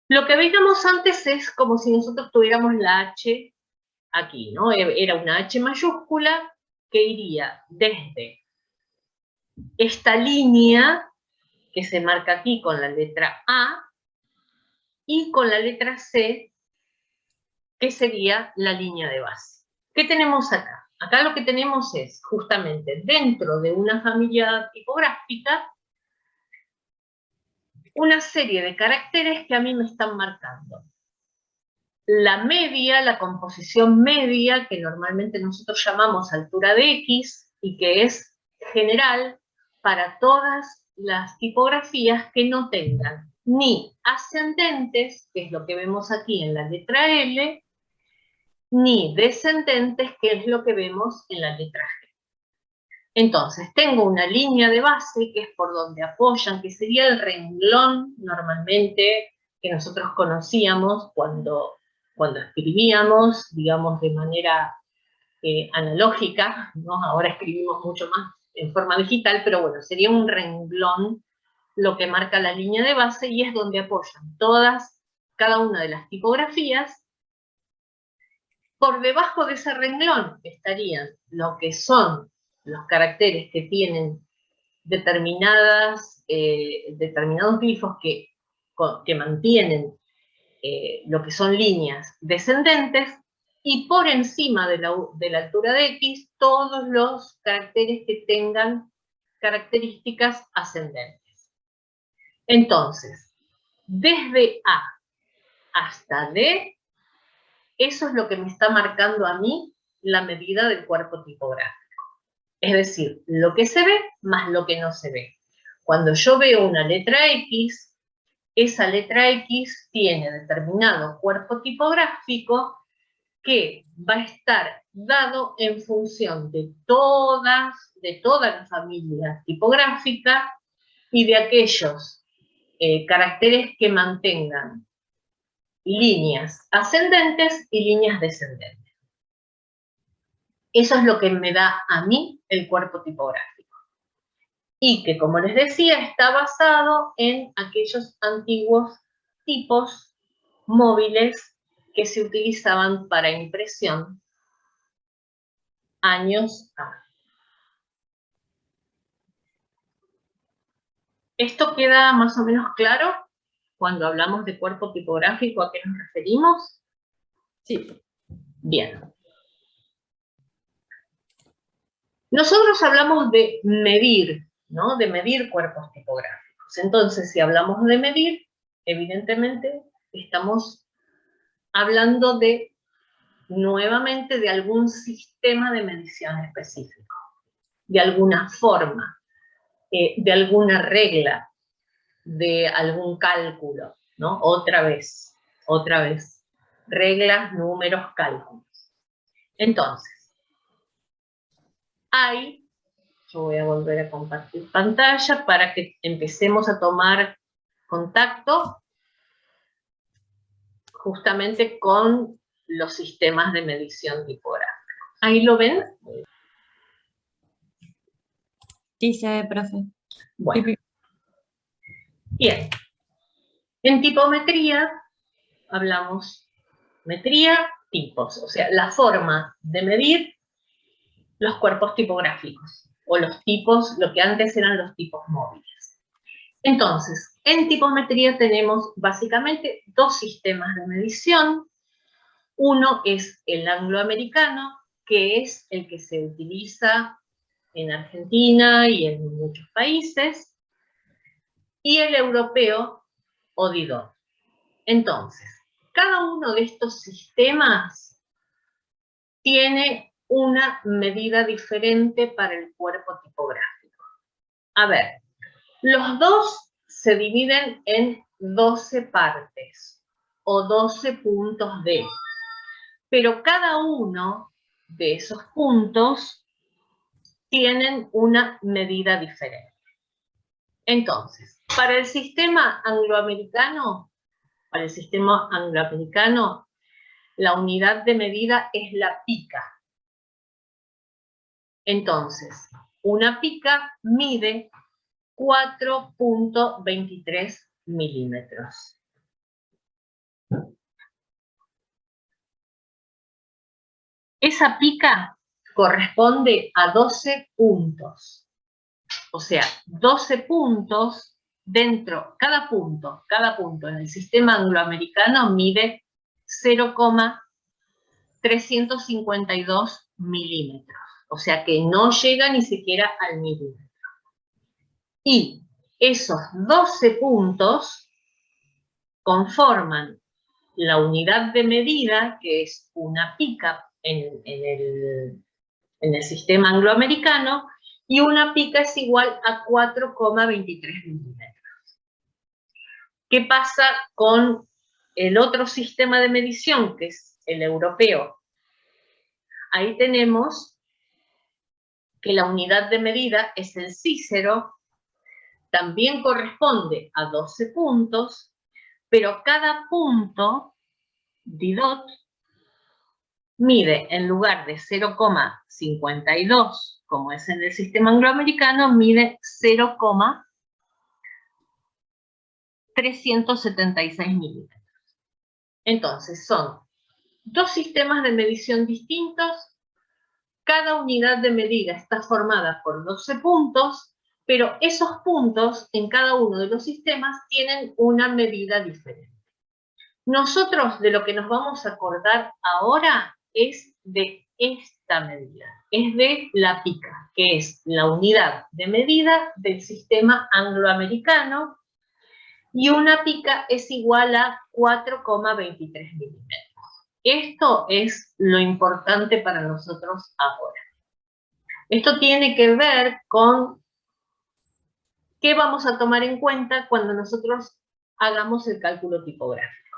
[SPEAKER 1] Lo que veíamos antes es como si nosotros tuviéramos la H aquí, ¿no? Era una H mayúscula que iría desde esta línea que se marca aquí con la letra A y con la letra C, que sería la línea de base. ¿Qué tenemos acá? Acá lo que tenemos es, justamente, dentro de una familia tipográfica, una serie de caracteres que a mí me están marcando. La media, la composición media, que normalmente nosotros llamamos altura de X, y que es general para todas las tipografías que no tengan ni ascendentes, que es lo que vemos aquí en la letra L, ni descendentes, que es lo que vemos en la letra G. Entonces, tengo una línea de base, que es por donde apoyan, que sería el renglón normalmente que nosotros conocíamos cuando escribíamos, digamos, de manera analógica, ¿no? Ahora escribimos mucho más en forma digital, pero bueno, sería un renglón lo que marca la línea de base y es donde apoyan cada una de las tipografías. Por debajo de ese renglón estarían lo que son los caracteres que tienen determinados glifos que mantienen lo que son líneas descendentes, y por encima de la altura de X, todos los caracteres que tengan características ascendentes. Entonces, desde A hasta D, eso es lo que me está marcando a mí la medida del cuerpo tipográfico. Es decir, lo que se ve más lo que no se ve. Cuando yo veo una letra X, esa letra X tiene determinado cuerpo tipográfico que va a estar dado en función de toda la familia tipográfica y de aquellos caracteres que mantengan líneas ascendentes y líneas descendentes. Eso es lo que me da a mí el cuerpo tipográfico. Y que, como les decía, está basado en aquellos antiguos tipos móviles que se utilizaban para impresión años A. ¿Esto queda más o menos claro cuando hablamos de cuerpo tipográfico? ¿A qué nos referimos?
[SPEAKER 2] Sí.
[SPEAKER 1] Bien. Nosotros hablamos de medir, ¿no? De medir cuerpos tipográficos. Entonces, si hablamos de medir, evidentemente estamos hablando nuevamente de algún sistema de medición específico, de alguna forma, de alguna regla, de algún cálculo, ¿no? Otra vez, reglas, números, cálculos. Entonces, hay Yo voy a volver a compartir pantalla para que empecemos a tomar contacto justamente con los sistemas de medición tipográfica. ¿Ahí lo ven?
[SPEAKER 4] Sí, se ve, profe.
[SPEAKER 1] Bueno. Bien. En tipometría hablamos metría, tipos, o sea, la forma de medir los cuerpos tipográficos, o los tipos, lo que antes eran los tipos móviles. Entonces, en tipometría tenemos básicamente dos sistemas de medición. Uno es el angloamericano, que es el que se utiliza en Argentina y en muchos países, y el europeo o DIDOT. Entonces, cada uno de estos sistemas tiene una medida diferente para el cuerpo tipográfico. A ver, los dos se dividen en 12 partes o 12 puntos D, pero cada uno de esos puntos tienen una medida diferente. Entonces, para el sistema angloamericano, la unidad de medida es la pica. Entonces, una pica mide 4.23 milímetros. Esa pica corresponde a 12 puntos. O sea, 12 puntos dentro, cada punto en el sistema angloamericano mide 0,352 milímetros. O sea que no llega ni siquiera al milímetro. Y esos 12 puntos conforman la unidad de medida, que es una pica en el sistema angloamericano, y una pica es igual a 4,23 milímetros. ¿Qué pasa con el otro sistema de medición, que es el europeo? Ahí tenemos que la unidad de medida es el Cícero, también corresponde a 12 puntos, pero cada punto, DIDOT, mide, en lugar de 0,52, como es en el sistema angloamericano, mide 0,376 milímetros. Entonces, son dos sistemas de medición distintos. Cada unidad de medida está formada por 12 puntos, pero esos puntos en cada uno de los sistemas tienen una medida diferente. Nosotros de lo que nos vamos a acordar ahora es de esta medida, es de la pica, que es la unidad de medida del sistema angloamericano, y una pica es igual a 4,23 milímetros. Esto es lo importante para nosotros ahora. Esto tiene que ver con qué vamos a tomar en cuenta cuando nosotros hagamos el cálculo tipográfico.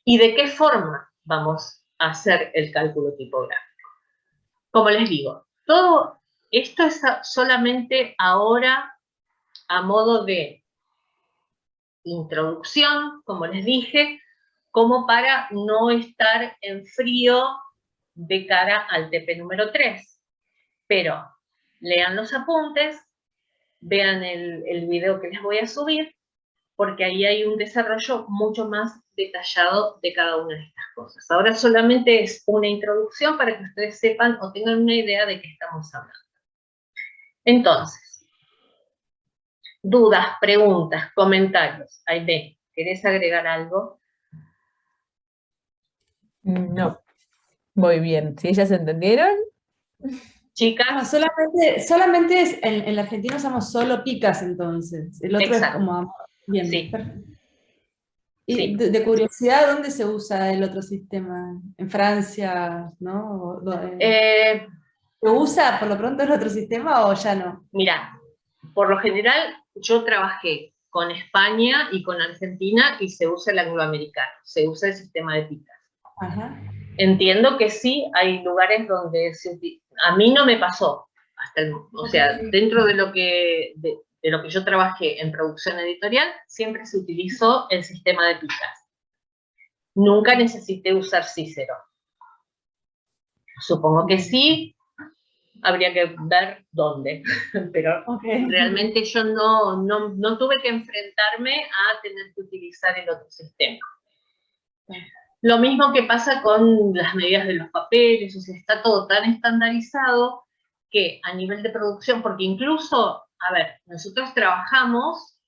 [SPEAKER 1] ¿Y de qué forma vamos a hacer el cálculo tipográfico? Como les digo, todo esto es solamente ahora a modo de introducción, como les dije, como para no estar en frío de cara al TP número 3. Pero lean los apuntes, vean el video que les voy a subir, porque ahí hay un desarrollo mucho más detallado de cada una de estas cosas. Ahora solamente es una introducción para que ustedes sepan o tengan una idea de qué estamos hablando. Entonces, dudas, preguntas, comentarios. Aide, ¿querés agregar algo?
[SPEAKER 4] No, muy bien. ¿Sí? ¿Ya se entendieron?
[SPEAKER 1] Chicas.
[SPEAKER 2] No, solamente es, en la Argentina usamos solo picas, entonces. El otro
[SPEAKER 1] Exacto.
[SPEAKER 2] es como... Bien,
[SPEAKER 1] sí.
[SPEAKER 2] Perfecto. Y
[SPEAKER 1] sí.
[SPEAKER 2] de curiosidad, ¿dónde se usa el otro sistema? ¿En Francia, no? ¿Se usa por lo pronto el otro sistema o ya no?
[SPEAKER 1] Mira, por lo general yo trabajé con España y con Argentina y se usa el angloamericano, se usa el sistema de picas.
[SPEAKER 2] Ajá.
[SPEAKER 1] Entiendo que sí, hay lugares donde a mí no me pasó, o sea, dentro de lo que yo trabajé en producción editorial, siempre se utilizó el sistema de picas. Nunca necesité usar Cicero. Supongo que sí, habría que ver dónde, pero realmente yo no tuve que enfrentarme a tener que utilizar el otro sistema. Lo mismo que pasa con las medidas de los papeles, o sea, está todo tan estandarizado que a nivel de producción, porque incluso, a ver, nosotros trabajamos,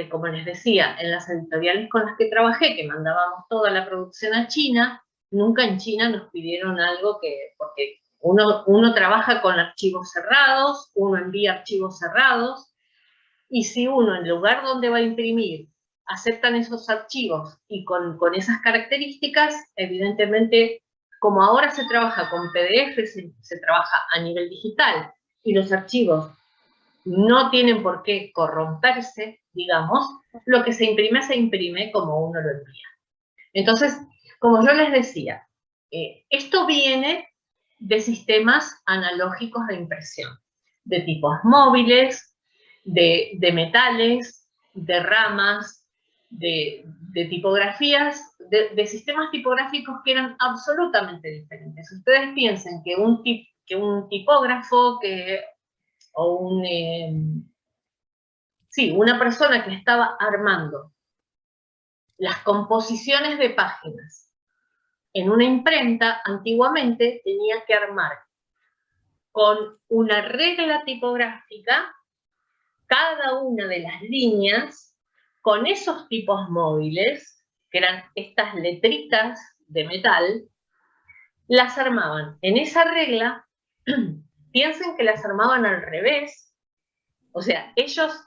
[SPEAKER 1] como les decía, en las editoriales con las que trabajé, que mandábamos toda la producción a China, nunca en China nos pidieron algo porque uno trabaja con archivos cerrados, uno envía archivos cerrados, y si uno en el lugar donde va a imprimir aceptan esos archivos y con esas características, evidentemente, como ahora se trabaja con PDF, se trabaja a nivel digital, y los archivos no tienen por qué corromperse, digamos, lo que se imprime como uno lo envía. Entonces, como yo les decía, esto viene de sistemas analógicos de impresión, de tipos móviles, de metales, de ramas, de tipografías, de sistemas tipográficos que eran absolutamente diferentes. Ustedes piensen que un tipógrafo o una persona que estaba armando las composiciones de páginas en una imprenta, antiguamente tenía que armar con una regla tipográfica cada una de las líneas con esos tipos móviles, que eran estas letritas de metal, las armaban en esa regla. Piensen que las armaban al revés, o sea, ellos,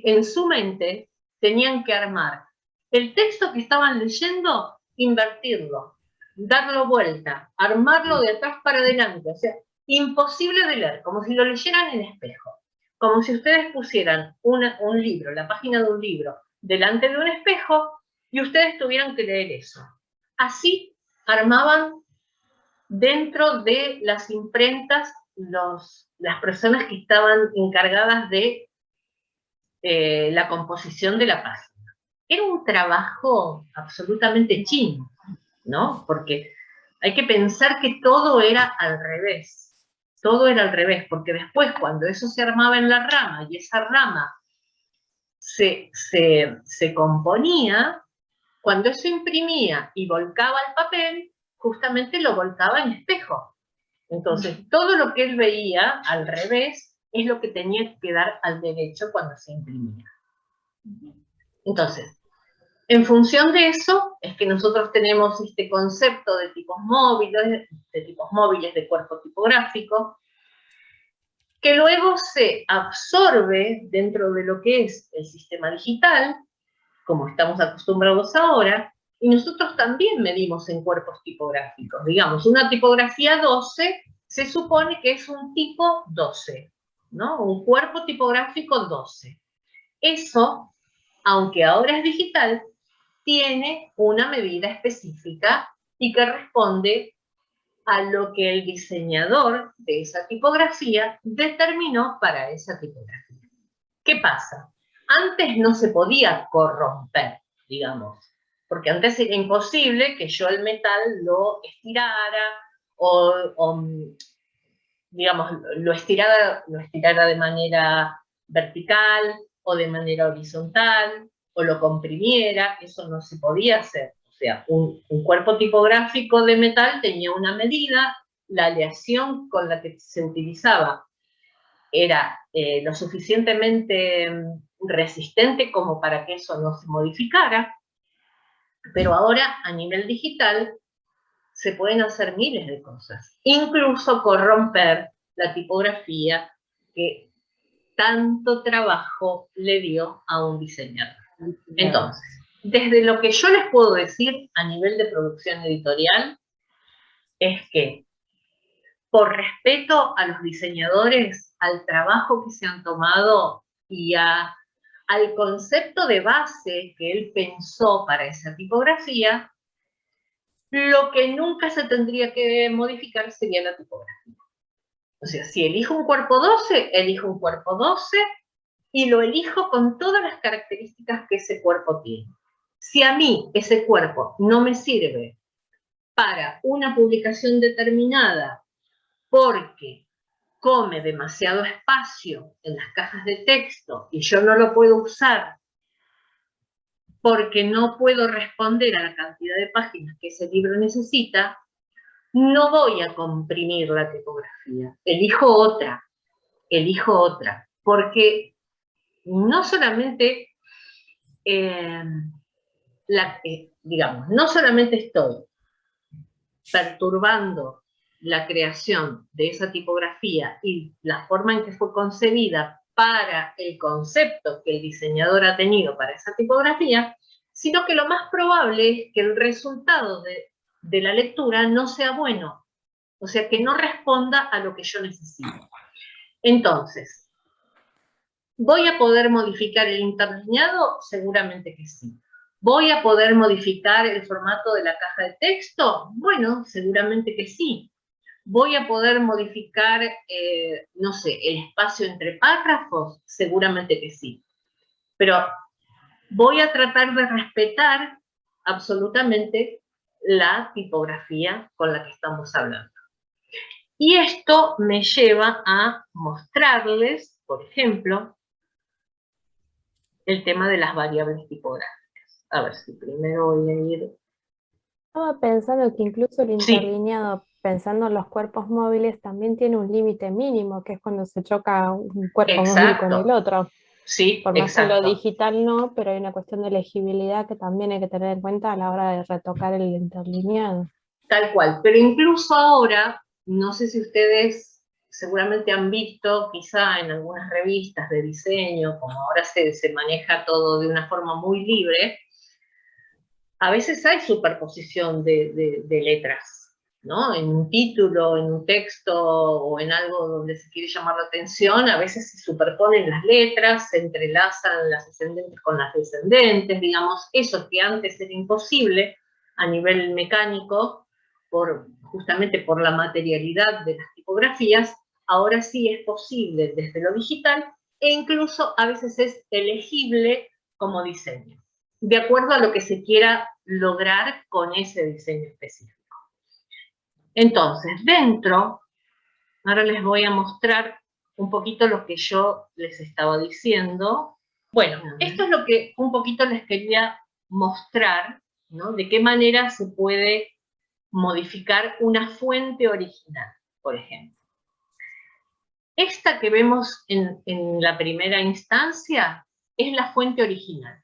[SPEAKER 1] en su mente, tenían que armar el texto que estaban leyendo, invertirlo, darlo vuelta, armarlo de atrás para adelante, o sea, imposible de leer, como si lo leyeran en espejo, como si ustedes pusieran un libro, la página de un libro, delante de un espejo y ustedes tuvieran que leer eso. Así armaban dentro de las imprentas las personas que estaban encargadas de la composición de la página. Era un trabajo absolutamente chino, ¿no? Porque hay que pensar que todo era al revés. Todo era al revés, porque después cuando eso se armaba en la rama y esa rama se componía, cuando eso imprimía y volcaba el papel, justamente lo volcaba en espejo. Entonces, todo lo que él veía al revés es lo que tenía que dar al derecho cuando se imprimía. Entonces, en función de eso, es que nosotros tenemos este concepto de tipos móviles de cuerpo tipográfico, que luego se absorbe dentro de lo que es el sistema digital, como estamos acostumbrados ahora, y nosotros también medimos en cuerpos tipográficos. Digamos, una tipografía 12 se supone que es un tipo 12, ¿no? Un cuerpo tipográfico 12. Eso, aunque ahora es digital, tiene una medida específica y que responde a lo que el diseñador de esa tipografía determinó para esa tipografía. ¿Qué pasa? Antes no se podía corromper, digamos, porque antes era imposible que yo el metal lo estirara o digamos, lo estirara de manera vertical o de manera horizontal, o lo comprimiera. Eso no se podía hacer. O sea, un cuerpo tipográfico de metal tenía una medida, la aleación con la que se utilizaba era lo suficientemente resistente como para que eso no se modificara, pero ahora a nivel digital se pueden hacer miles de cosas, incluso corromper la tipografía que tanto trabajo le dio a un diseñador. Entonces, desde lo que yo les puedo decir a nivel de producción editorial, es que por respeto a los diseñadores, al trabajo que se han tomado y al concepto de base que él pensó para esa tipografía, lo que nunca se tendría que modificar sería la tipografía. O sea, si elijo un cuerpo 12, elijo un cuerpo 12 y lo elijo con todas las características que ese cuerpo tiene. Si a mí ese cuerpo no me sirve para una publicación determinada porque come demasiado espacio en las cajas de texto y yo no lo puedo usar porque no puedo responder a la cantidad de páginas que ese libro necesita, no voy a comprimir la tipografía. Elijo otra, porque no solamente, digamos, no solamente estoy perturbando la creación de esa tipografía y la forma en que fue concebida para el concepto que el diseñador ha tenido para esa tipografía, sino que lo más probable es que el resultado de la lectura no sea bueno, o sea, que no responda a lo que yo necesito. Entonces, ¿voy a poder modificar el interlineado? Seguramente que sí. ¿Voy a poder modificar el formato de la caja de texto? Bueno, seguramente que sí. ¿Voy a poder modificar, no sé, el espacio entre párrafos? Seguramente que sí. Pero voy a tratar de respetar absolutamente la tipografía con la que estamos hablando. Y esto me lleva a mostrarles, por ejemplo, el tema de las variables tipográficas. A ver si primero voy a ir...
[SPEAKER 5] Estaba pensando que incluso el interlineado, pensando en los cuerpos móviles, también tiene un límite mínimo, que es cuando se choca un cuerpo móvil con el otro.
[SPEAKER 1] Sí,
[SPEAKER 5] por más que lo digital no, pero hay una cuestión de legibilidad que también hay que tener en cuenta a la hora de retocar el interlineado.
[SPEAKER 1] Tal cual, pero incluso ahora, no sé si ustedes seguramente han visto, quizá en algunas revistas de diseño, como ahora se maneja todo de una forma muy libre, a veces hay superposición de letras, ¿no? En un título, en un texto o en algo donde se quiere llamar la atención, a veces se superponen las letras, se entrelazan las ascendentes con las descendentes, digamos, eso que antes era imposible a nivel mecánico, justamente por la materialidad de las tipografías, ahora sí es posible desde lo digital e incluso a veces es elegible como diseño, de acuerdo a lo que se quiera lograr con ese diseño específico. Entonces, ahora les voy a mostrar un poquito lo que yo les estaba diciendo. Bueno, esto es lo que un poquito les quería mostrar, ¿no? De qué manera se puede modificar una fuente original, por ejemplo. Esta que vemos en la primera instancia es la fuente original.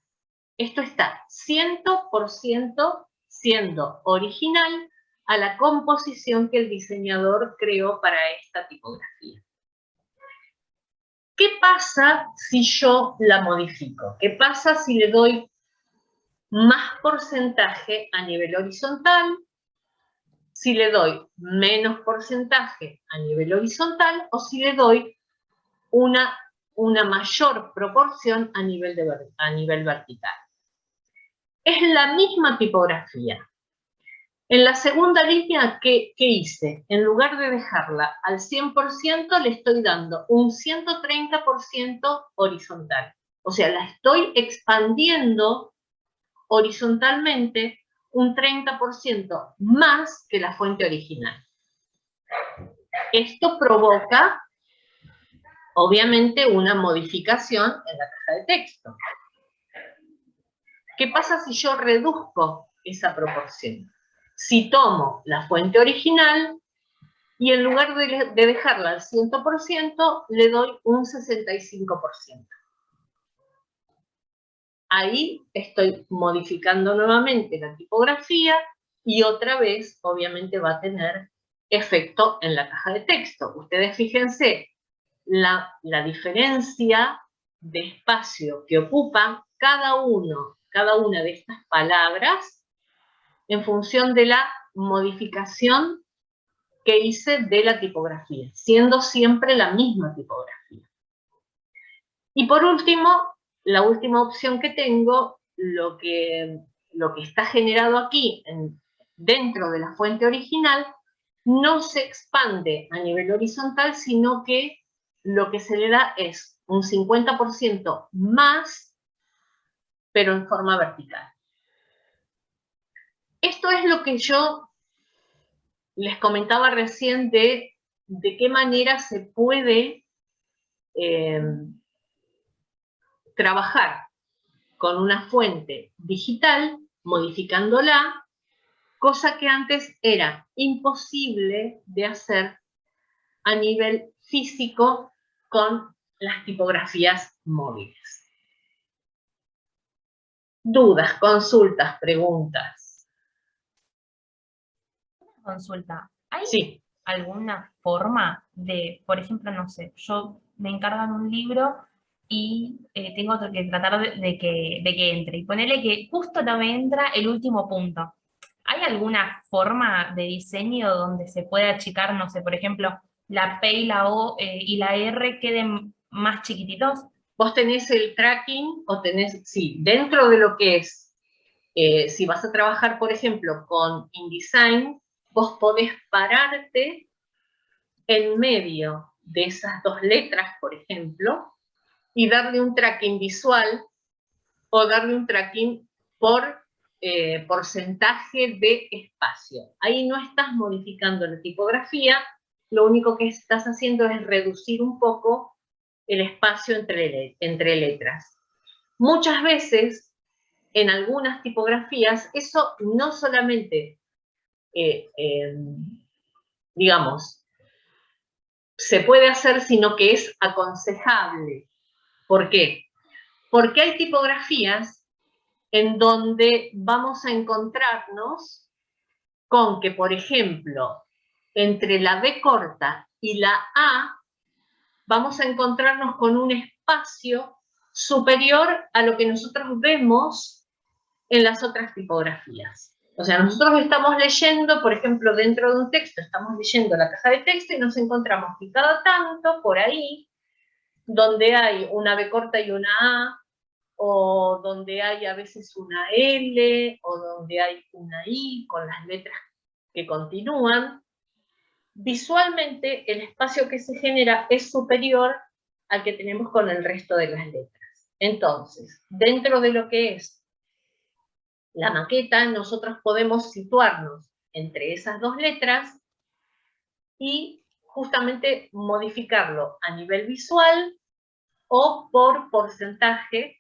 [SPEAKER 1] Esto está 100% siendo original a la composición que el diseñador creó para esta tipografía. ¿Qué pasa si yo la modifico? ¿Qué pasa si le doy más porcentaje a nivel horizontal? Si le doy menos porcentaje a nivel horizontal o si le doy una mayor proporción a nivel vertical. Es la misma tipografía. En la segunda línea, ¿qué hice? En lugar de dejarla al 100%, le estoy dando un 130% horizontal. O sea, la estoy expandiendo horizontalmente un 30% más que la fuente original. Esto provoca, obviamente, una modificación en la caja de texto. ¿Qué pasa si yo reduzco esa proporción? Si tomo la fuente original y en lugar de dejarla al 100%, le doy un 65%. Ahí estoy modificando nuevamente la tipografía y otra vez, obviamente, va a tener efecto en la caja de texto. Ustedes fíjense la diferencia de espacio que ocupa cada una de estas palabras en función de la modificación que hice de la tipografía, siendo siempre la misma tipografía. Y por último, la última opción que tengo, lo que está generado aquí dentro de la fuente original, no se expande a nivel horizontal, sino que lo que se le da es un 50% más, pero en forma vertical. Esto es lo que yo les comentaba recién de qué manera se puede trabajar con una fuente digital, modificándola, cosa que antes era imposible de hacer a nivel físico con las tipografías móviles. Dudas, consultas, preguntas.
[SPEAKER 3] Consulta. ¿Hay
[SPEAKER 1] sí.
[SPEAKER 3] alguna forma de, por ejemplo, no sé, yo me encargan un libro y tengo que tratar de que entre, y ponerle que justo no me entra el último punto? ¿Hay alguna forma de diseño donde se pueda achicar, no sé, por ejemplo, la P y la O y la R queden más chiquititos?
[SPEAKER 1] Vos tenés el tracking, o tenés, sí, dentro de lo que es, si vas a trabajar, por ejemplo, con InDesign, vos podés pararte en medio de esas dos letras, por ejemplo, y darle un tracking visual o darle un tracking por porcentaje de espacio. Ahí no estás modificando la tipografía, lo único que estás haciendo es reducir un poco el espacio entre letras. Muchas veces, en algunas tipografías, eso no solamente, digamos, se puede hacer, sino que es aconsejable. ¿Por qué? Porque hay tipografías en donde vamos a encontrarnos con que, por ejemplo, entre la B corta y la A, vamos a encontrarnos con un espacio superior a lo que nosotros vemos en las otras tipografías. O sea, nosotros estamos leyendo, por ejemplo, dentro de un texto, estamos leyendo la caja de texto y nos encontramos que cada tanto, por ahí, donde hay una B corta y una A, o donde hay a veces una L, o donde hay una I con las letras que continúan, visualmente el espacio que se genera es superior al que tenemos con el resto de las letras. Entonces, dentro de lo que es la maqueta, nosotros podemos situarnos entre esas dos letras y justamente modificarlo a nivel visual o por porcentaje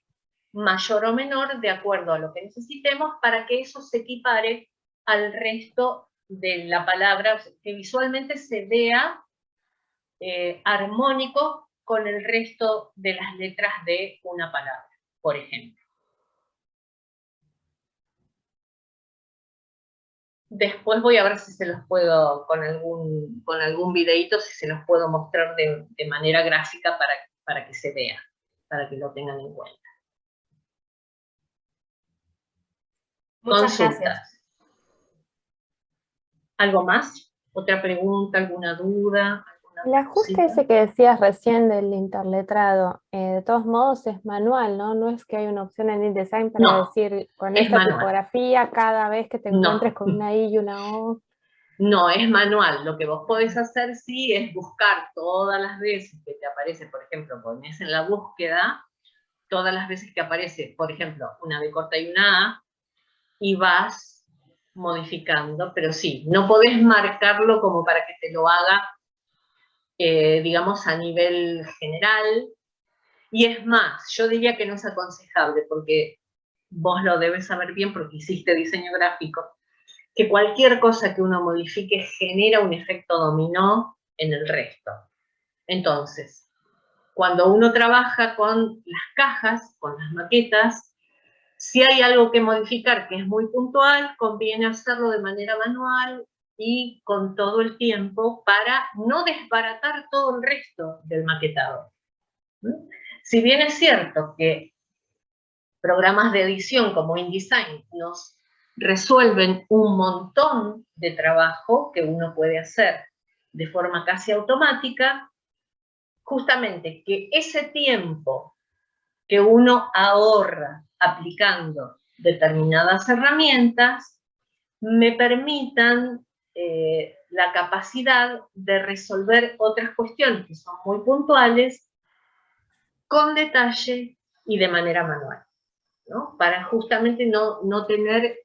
[SPEAKER 1] mayor o menor de acuerdo a lo que necesitemos para que eso se equipare al resto de la palabra, que visualmente se vea armónico con el resto de las letras de una palabra, por ejemplo. Después voy a ver si se los puedo, con algún videíto, si se los puedo mostrar de manera gráfica para que se vea, para que lo tengan en cuenta.
[SPEAKER 3] Muchas gracias.
[SPEAKER 1] ¿Algo más? ¿Otra pregunta? ¿Alguna duda?
[SPEAKER 5] El ajuste ese que decías recién del interletrado, de todos modos es manual, ¿no? No es que hay una opción en InDesign para decir con esta tipografía cada vez que te encuentres con una I y una O.
[SPEAKER 1] No, es manual. Lo que vos podés hacer, sí, es buscar todas las veces que te aparece, por ejemplo, pones en la búsqueda, todas las veces que aparece, por ejemplo, una B corta y una A, y vas modificando, pero sí, no podés marcarlo como para que te lo haga, digamos, a nivel general. Y es más, yo diría que no es aconsejable, porque vos lo debes saber bien porque hiciste diseño gráfico, que cualquier cosa que uno modifique genera un efecto dominó en el resto. Entonces, cuando uno trabaja con las cajas, con las maquetas, si hay algo que modificar que es muy puntual, conviene hacerlo de manera manual y con todo el tiempo para no desbaratar todo el resto del maquetado. Si bien es cierto que programas de edición como InDesign nos resuelven un montón de trabajo que uno puede hacer de forma casi automática, justamente que ese tiempo que uno ahorra aplicando determinadas herramientas me permitan, la capacidad de resolver otras cuestiones que son muy puntuales, con detalle y de manera manual, ¿no? Para justamente no tener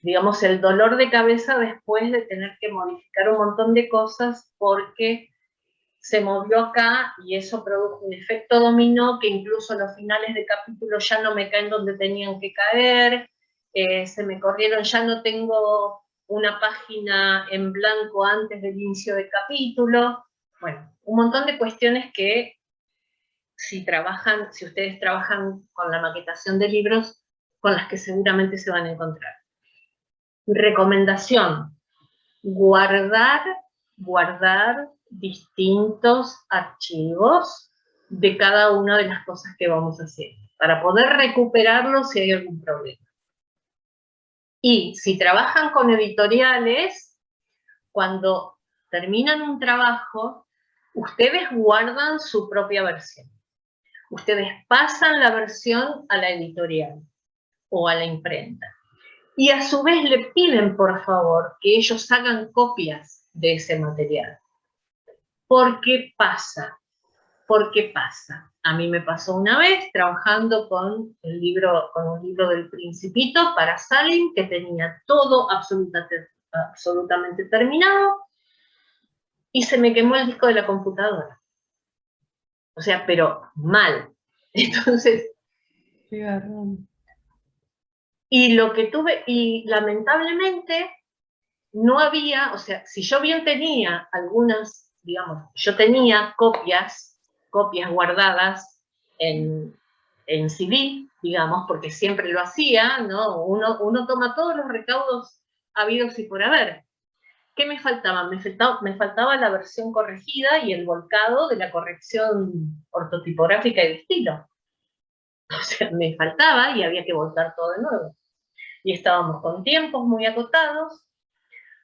[SPEAKER 1] digamos, el dolor de cabeza después de tener que modificar un montón de cosas porque se movió acá y eso produjo un efecto dominó que incluso los finales de capítulo ya no me caen donde tenían que caer, se me corrieron, ya no tengo una página en blanco antes del inicio del capítulo. Bueno, un montón de cuestiones que si ustedes trabajan con la maquetación de libros, con las que seguramente se van a encontrar. Recomendación: guardar distintos archivos de cada una de las cosas que vamos a hacer, para poder recuperarlos si hay algún problema. Y si trabajan con editoriales, cuando terminan un trabajo, ustedes guardan su propia versión. Ustedes pasan la versión a la editorial o a la imprenta. Y a su vez le piden, por favor, que ellos hagan copias de ese material. ¿Por qué pasa? ¿Por qué pasa? A mí me pasó una vez trabajando con un libro del Principito para Salin, que tenía todo absolutamente terminado, y se me quemó el disco de la computadora. O sea, pero mal. Entonces, y lamentablemente no había, o sea, si yo bien tenía algunas, digamos, yo tenía copias guardadas en CD, digamos, porque siempre lo hacía, ¿no? Uno toma todos los recaudos habidos y por haber. ¿Qué me faltaba? Me faltaba la versión corregida y el volcado de la corrección ortotipográfica y de estilo. O sea, me faltaba y había que volcar todo de nuevo. Y estábamos con tiempos muy acotados,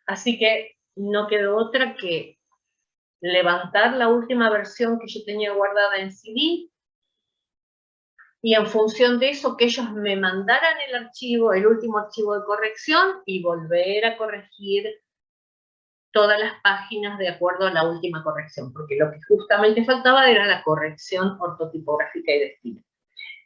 [SPEAKER 1] así que no quedó otra que levantar la última versión que yo tenía guardada en CD, y en función de eso que ellos me mandaran el último archivo de corrección, y volver a corregir todas las páginas de acuerdo a la última corrección, porque lo que justamente faltaba era la corrección ortotipográfica y de estilo.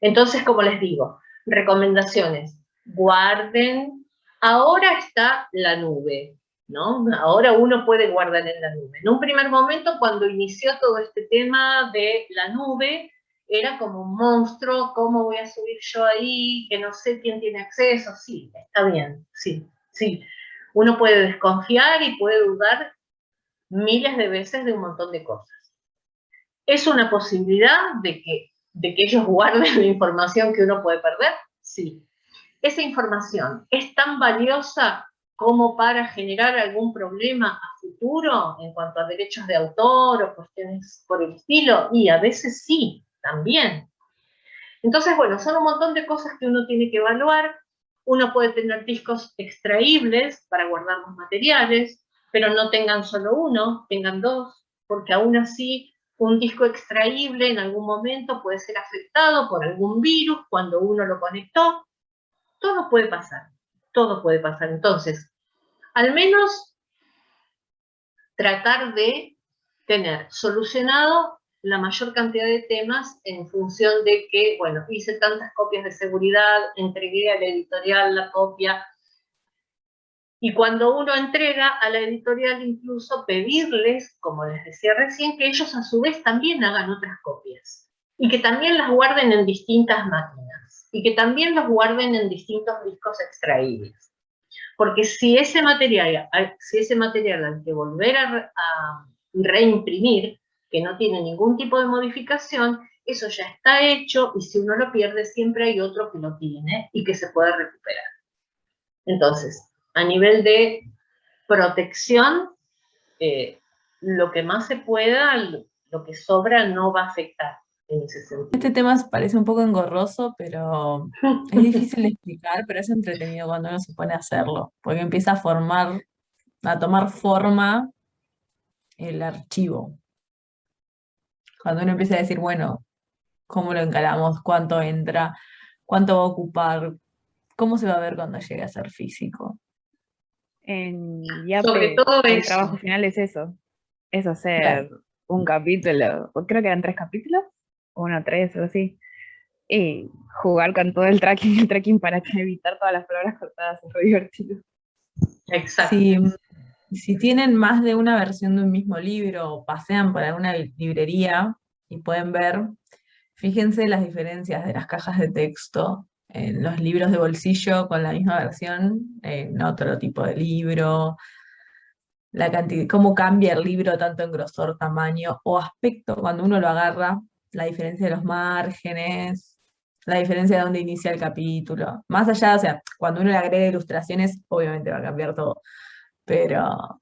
[SPEAKER 1] Entonces, como les digo, recomendaciones: guarden. Ahora está la nube, ¿no? Ahora uno puede guardar en la nube. En un primer momento, cuando inició todo este tema de la nube, era como un monstruo. ¿Cómo voy a subir yo ahí? Que no sé quién tiene acceso. Sí, está bien, sí. Uno puede desconfiar y puede dudar miles de veces de un montón de cosas. ¿Es una posibilidad de que ellos guarden la información que uno puede perder? Sí. ¿Esa información es tan valiosa como para generar algún problema a futuro en cuanto a derechos de autor o cuestiones por el estilo? Y a veces sí, también. Entonces, bueno, son un montón de cosas que uno tiene que evaluar. Uno puede tener discos extraíbles para guardar los materiales, pero no tengan solo uno, tengan dos, porque aún así un disco extraíble en algún momento puede ser afectado por algún virus cuando uno lo conectó. Todo puede pasar, todo puede pasar. Entonces, al menos tratar de tener solucionado la mayor cantidad de temas en función de que, bueno, hice tantas copias de seguridad, entregué a la editorial la copia, y cuando uno entrega a la editorial, incluso pedirles, como les decía recién, que ellos a su vez también hagan otras copias, y que también las guarden en distintas máquinas, y que también los guarden en distintos discos extraíbles. Porque si ese material hay que volver a reimprimir, que no tiene ningún tipo de modificación, eso ya está hecho, y si uno lo pierde, siempre hay otro que lo tiene y que se puede recuperar. Entonces, a nivel de protección, lo que más se pueda, lo que sobra no va a afectar en ese sentido.
[SPEAKER 4] Este tema parece un poco engorroso, pero es difícil de explicar, pero es entretenido cuando uno se pone a hacerlo, porque empieza a tomar forma el archivo. Cuando uno empieza a decir, bueno, ¿cómo lo encaramos? ¿Cuánto entra? ¿Cuánto va a ocupar? ¿Cómo se va a ver cuando llegue a ser físico?
[SPEAKER 6] en Yape,
[SPEAKER 1] sobre todo
[SPEAKER 6] el
[SPEAKER 1] eso.
[SPEAKER 6] trabajo final es eso. Es hacer un capítulo, creo que eran 3 capítulos, 1, 3 o así. Y jugar con todo el tracking para evitar todas las palabras cortadas, es muy divertido.
[SPEAKER 1] Exacto.
[SPEAKER 4] Si tienen más de una versión de un mismo libro o pasean por alguna librería y pueden ver, fíjense las diferencias de las cajas de texto en los libros de bolsillo con la misma versión, en otro tipo de libro, la cantidad, cómo cambia el libro tanto en grosor, tamaño o aspecto cuando uno lo agarra, la diferencia de los márgenes, la diferencia de dónde inicia el capítulo. Más allá, o sea, cuando uno le agrega ilustraciones, obviamente va a cambiar todo, pero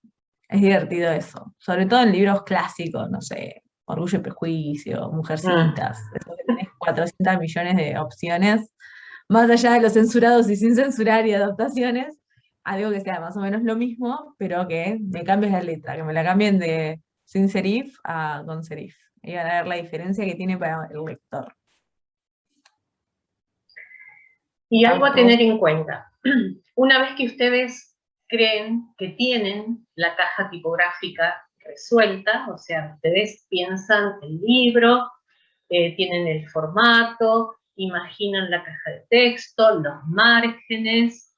[SPEAKER 4] es divertido eso. Sobre todo en libros clásicos, no sé, Orgullo y Prejuicio, Mujercitas, eso que tenés 400 millones de opciones, más allá de los censurados y sin censurar y adaptaciones, algo que sea más o menos lo mismo, pero que me cambies la letra, que me la cambien de sin serif a con serif. Y van a ver la diferencia que tiene para el lector.
[SPEAKER 1] Y algo a tener en cuenta. Una vez que ustedes creen que tienen la caja tipográfica resuelta, o sea, ustedes piensan el libro, tienen el formato, imaginan la caja de texto, los márgenes,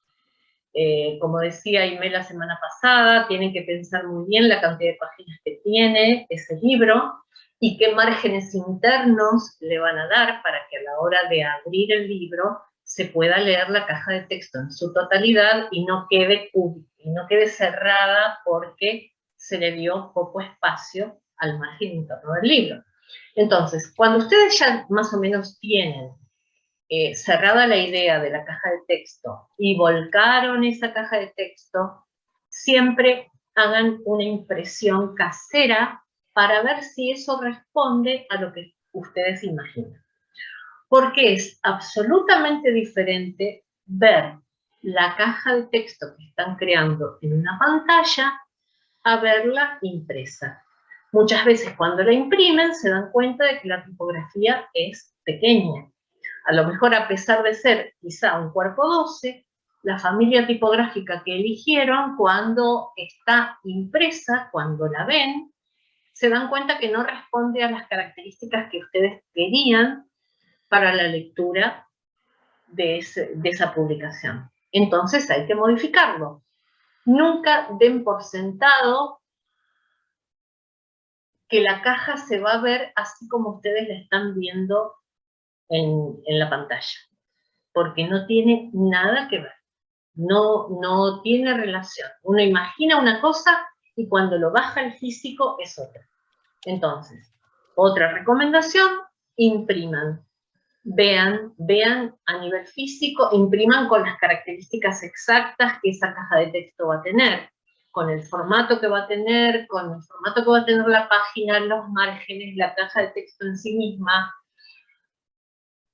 [SPEAKER 1] como decía Imé la semana pasada, tienen que pensar muy bien la cantidad de páginas que tiene ese libro y qué márgenes internos le van a dar para que a la hora de abrir el libro se pueda leer la caja de texto en su totalidad y no quede cerrada porque se le dio poco espacio al margen interno del libro. Entonces, cuando ustedes ya más o menos tienen cerrada la idea de la caja de texto y volcaron esa caja de texto, siempre hagan una impresión casera para ver si eso responde a lo que ustedes imaginan. Porque es absolutamente diferente ver la caja de texto que están creando en una pantalla a verla impresa. Muchas veces cuando la imprimen se dan cuenta de que la tipografía es pequeña. A lo mejor, a pesar de ser quizá un cuerpo 12, la familia tipográfica que eligieron, cuando está impresa, cuando la ven, se dan cuenta que no responde a las características que ustedes querían para la lectura de esa publicación. Entonces hay que modificarlo. Nunca den por sentado que la caja se va a ver así como ustedes la están viendo en la pantalla, porque no tiene nada que ver, no tiene relación. Uno imagina una cosa y cuando lo baja el físico es otra. Entonces, otra recomendación, impriman. Vean a nivel físico, impriman con las características exactas que esa caja de texto va a tener, con el formato que va a tener, con el formato que va a tener la página, los márgenes, la caja de texto en sí misma,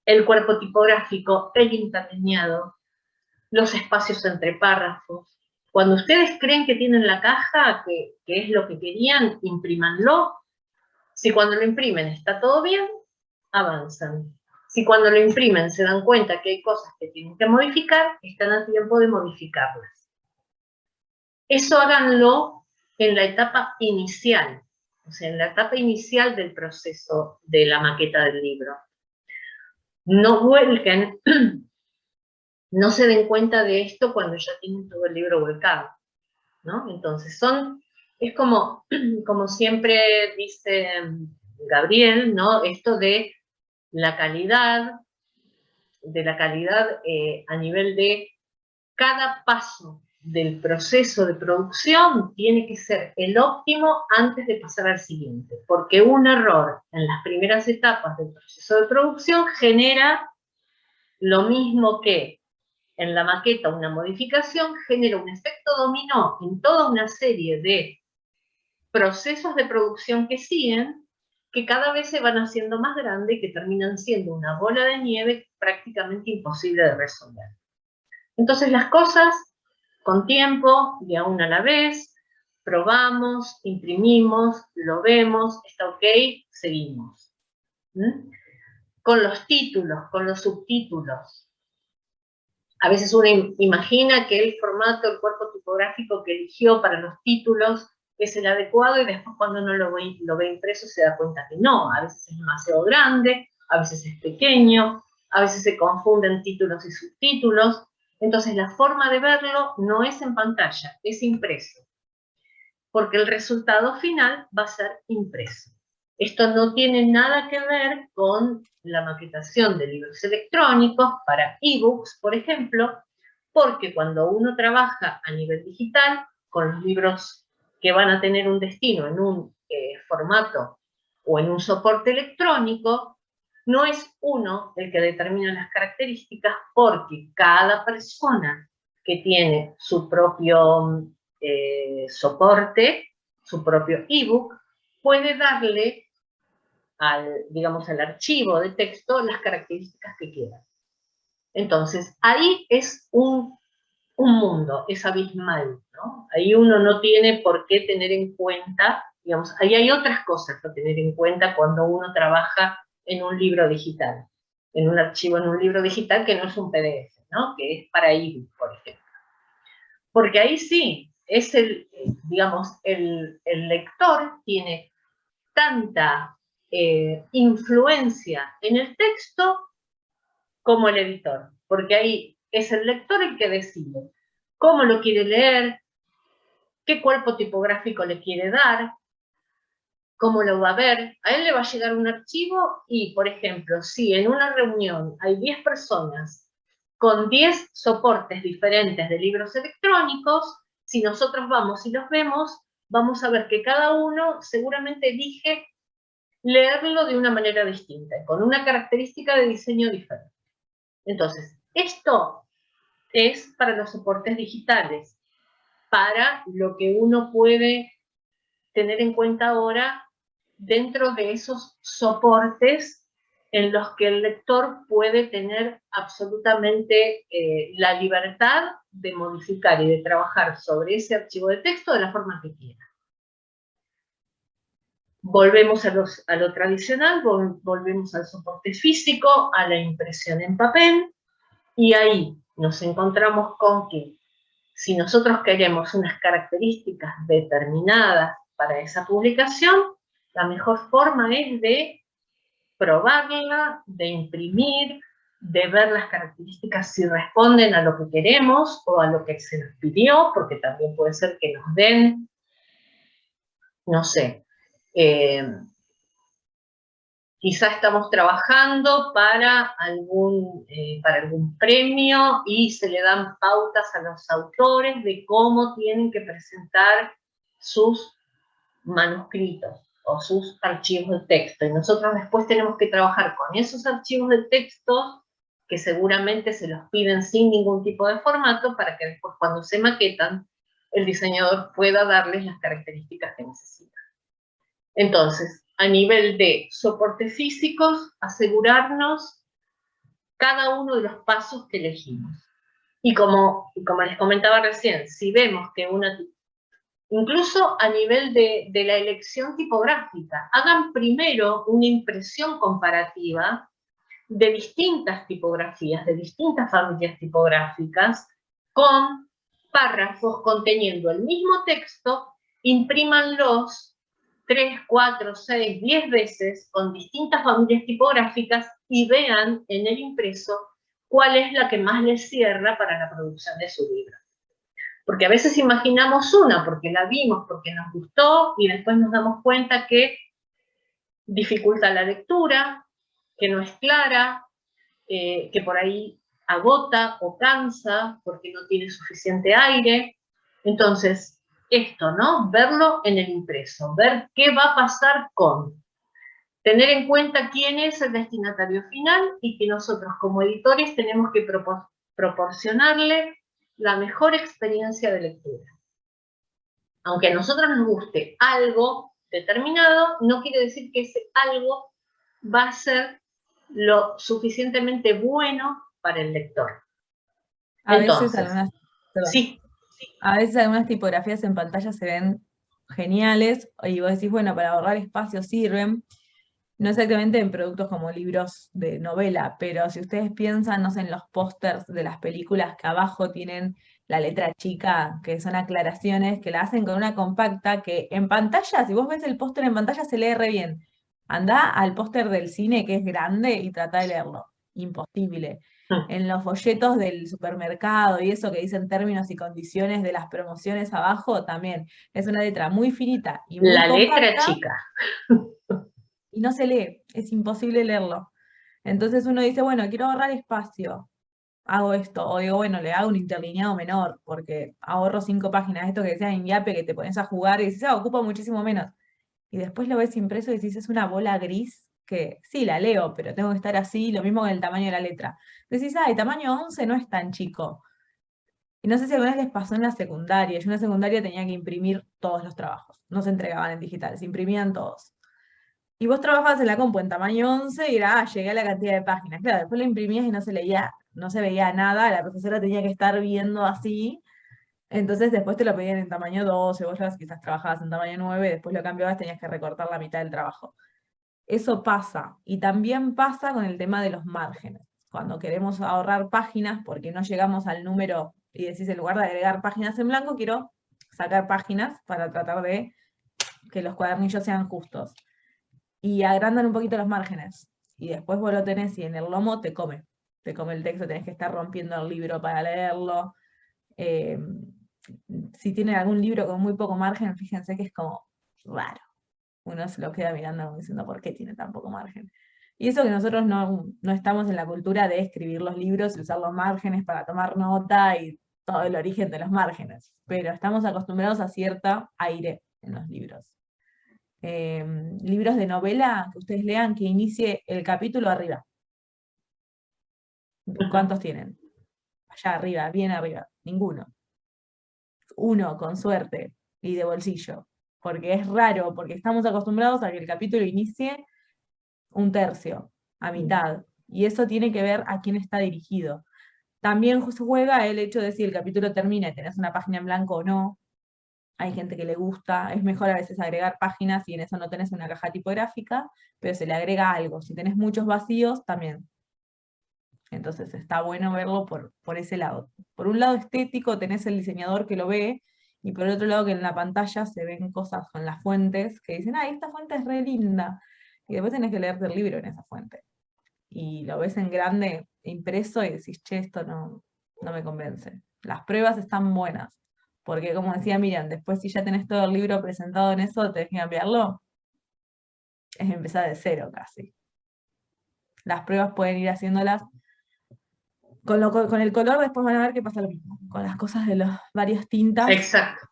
[SPEAKER 1] el cuerpo tipográfico, el interlineado, los espacios entre párrafos. Cuando ustedes creen que tienen la caja, que es lo que querían, imprímanlo. Si cuando lo imprimen está todo bien, avanzan. Si cuando lo imprimen se dan cuenta que hay cosas que tienen que modificar, están a tiempo de modificarlas. Eso háganlo en la etapa inicial, o sea, en la etapa inicial del proceso de la maqueta del libro. No vuelquen, no se den cuenta de esto cuando ya tienen todo el libro volcado, ¿no? Entonces es como siempre dice Gabriel, ¿no? Esto de la calidad a nivel de cada paso del proceso de producción tiene que ser el óptimo antes de pasar al siguiente, porque un error en las primeras etapas del proceso de producción genera lo mismo que en la maqueta una modificación, genera un efecto dominó en toda una serie de procesos de producción que siguen, que cada vez se van haciendo más grandes y que terminan siendo una bola de nieve prácticamente imposible de resolver. Entonces las cosas con tiempo, de a una a la vez, probamos, imprimimos, lo vemos, está ok, seguimos. Con los títulos, con los subtítulos. A veces uno imagina que el formato, el cuerpo tipográfico que eligió para los títulos es el adecuado y después cuando uno lo ve impreso se da cuenta que no. A veces es demasiado grande, a veces es pequeño, a veces se confunden títulos y subtítulos. Entonces la forma de verlo no es en pantalla, es impreso. Porque el resultado final va a ser impreso. Esto no tiene nada que ver con la maquetación de libros electrónicos para ebooks, por ejemplo, porque cuando uno trabaja a nivel digital, con los libros que van a tener un destino en un formato o en un soporte electrónico, no es uno el que determina las características, porque cada persona que tiene su propio soporte, su propio ebook, puede darle digamos, al archivo de texto las características que quiera. Entonces, ahí es un mundo, es abismal, ¿no? Ahí uno no tiene por qué tener en cuenta, digamos, ahí hay otras cosas a tener en cuenta cuando uno trabaja en un libro digital, en un archivo en un libro digital que no es un PDF, ¿no? Que es para ebook, por ejemplo. Porque ahí sí, es digamos, el lector tiene tanta influencia en el texto como el editor, porque ahí es el lector el que decide cómo lo quiere leer, qué cuerpo tipográfico le quiere dar, cómo lo va a ver. A él le va a llegar un archivo y, por ejemplo, si en una reunión hay 10 personas con 10 soportes diferentes de libros electrónicos, si nosotros vamos y los vemos, vamos a ver que cada uno seguramente elige leerlo de una manera distinta, con una característica de diseño diferente. Entonces, esto es para los soportes digitales, para lo que uno puede tener en cuenta ahora dentro de esos soportes en los que el lector puede tener absolutamente la libertad de modificar y de trabajar sobre ese archivo de texto de la forma que quiera. Volvemos a lo tradicional, volvemos al soporte físico, a la impresión en papel, y ahí nos encontramos con que si nosotros queremos unas características determinadas para esa publicación, la mejor forma es de probarla, de imprimir, de ver las características si responden a lo que queremos o a lo que se nos pidió, porque también puede ser que nos den, no sé, quizá estamos trabajando para algún premio y se le dan pautas a los autores de cómo tienen que presentar sus manuscritos o sus archivos de texto. Y nosotros después tenemos que trabajar con esos archivos de texto que seguramente se los piden sin ningún tipo de formato para que después cuando se maquetan el diseñador pueda darles las características que necesita. Entonces, a nivel de soportes físicos, asegurarnos cada uno de los pasos que elegimos. Y como les comentaba recién, si vemos que incluso a nivel de la elección tipográfica, hagan primero una impresión comparativa de distintas tipografías, de distintas familias tipográficas, con párrafos conteniendo el mismo texto, imprímanlos 3, 4, 6, 10 veces con distintas familias tipográficas y vean en el impreso cuál es la que más les cierra para la producción de su libro. Porque a veces imaginamos una, porque la vimos, porque nos gustó, y después nos damos cuenta que dificulta la lectura, que no es clara, que por ahí agota o cansa porque no tiene suficiente aire. Entonces, esto, ¿no? Verlo en el impreso, ver qué va a pasar con. Tener en cuenta quién es el destinatario final y que nosotros como editores tenemos que proporcionarle la mejor experiencia de lectura. Aunque a nosotros nos guste algo determinado, no quiere decir que ese algo va a ser lo suficientemente bueno para el lector. Entonces,
[SPEAKER 4] a veces algunas tipografías en pantalla se ven geniales y vos decís, bueno, para ahorrar espacio sirven. no exactamente en productos como libros de novela, pero si ustedes piensan, no sé, en los pósters de las películas que abajo tienen la letra chica, que son aclaraciones, que la hacen con una compacta, que en pantalla, si vos ves el póster en pantalla, se lee re bien. Andá al póster del cine, que es grande, y trata de leerlo. Imposible. En los folletos del supermercado y eso que dicen términos y condiciones de las promociones abajo, también es una letra muy finita y muy
[SPEAKER 1] La
[SPEAKER 4] compacta.
[SPEAKER 1] letra chica.
[SPEAKER 4] Y no se lee, es imposible leerlo. Entonces uno dice, bueno, quiero ahorrar espacio, hago esto, o digo, bueno, le hago un interlineado menor, porque ahorro 5 páginas, esto que decía en Yape, que te pones a jugar y dices, ocupa muchísimo menos. Y después lo ves impreso y dices, es una bola gris, que sí, la leo, pero tengo que estar así, lo mismo con el tamaño de la letra. Decís, el tamaño 11 no es tan chico. Y no sé si alguna vez les pasó en la secundaria, yo en la secundaria tenía que imprimir todos los trabajos, no se entregaban en digital, se imprimían todos. Y vos trabajabas en la compu en tamaño 11 y era, llegué a la cantidad de páginas. Claro, después lo imprimías y no se leía, no se veía nada, la profesora tenía que estar viendo así. Entonces después te lo pedían en tamaño 12, vos ya quizás trabajabas en tamaño 9, después lo cambiabas, tenías que recortar la mitad del trabajo. Eso pasa. Y también pasa con el tema de los márgenes. Cuando queremos ahorrar páginas porque no llegamos al número y decís, en lugar de agregar páginas en blanco, quiero sacar páginas para tratar de que los cuadernillos sean justos. Y agrandan un poquito los márgenes. Y después vos lo tenés y en el lomo te come el texto, tenés que estar rompiendo el libro para leerlo. Si tienen algún libro con muy poco margen, fíjense que es como raro. Uno se lo queda mirando como diciendo, ¿por qué tiene tan poco margen? Y eso que nosotros no estamos en la cultura de escribir los libros y usar los márgenes para tomar nota y todo el origen de los márgenes, pero estamos acostumbrados a cierto aire en los libros. Libros de novela que ustedes lean que inicie el capítulo arriba. ¿Cuántos tienen? Allá arriba, bien arriba. Ninguno. Uno, con suerte, y de bolsillo. Porque es raro, porque estamos acostumbrados a que el capítulo inicie un tercio, a mitad. Y eso tiene que ver a quién está dirigido. También juega el hecho de si el capítulo termina y tenés una página en blanco o no. Hay gente que le gusta, es mejor a veces agregar páginas y en eso no tenés una caja tipográfica, pero se le agrega algo. Si tenés muchos vacíos, también. Entonces está bueno verlo por ese lado. Por un lado estético, tenés el diseñador que lo ve, y por otro lado que en la pantalla se ven cosas con las fuentes que dicen, esta fuente es re linda. Y después tenés que leerte el libro en esa fuente. Y lo ves en grande, impreso, y decís, che, esto no me convence. Las pruebas están buenas. Porque como decía Miriam, después si ya tenés todo el libro presentado en eso, tenés que cambiarlo, es empezar de cero casi. Las pruebas pueden ir haciéndolas. Con el color después van a ver que pasa lo mismo. Con las cosas de las varias tintas.
[SPEAKER 1] Exacto.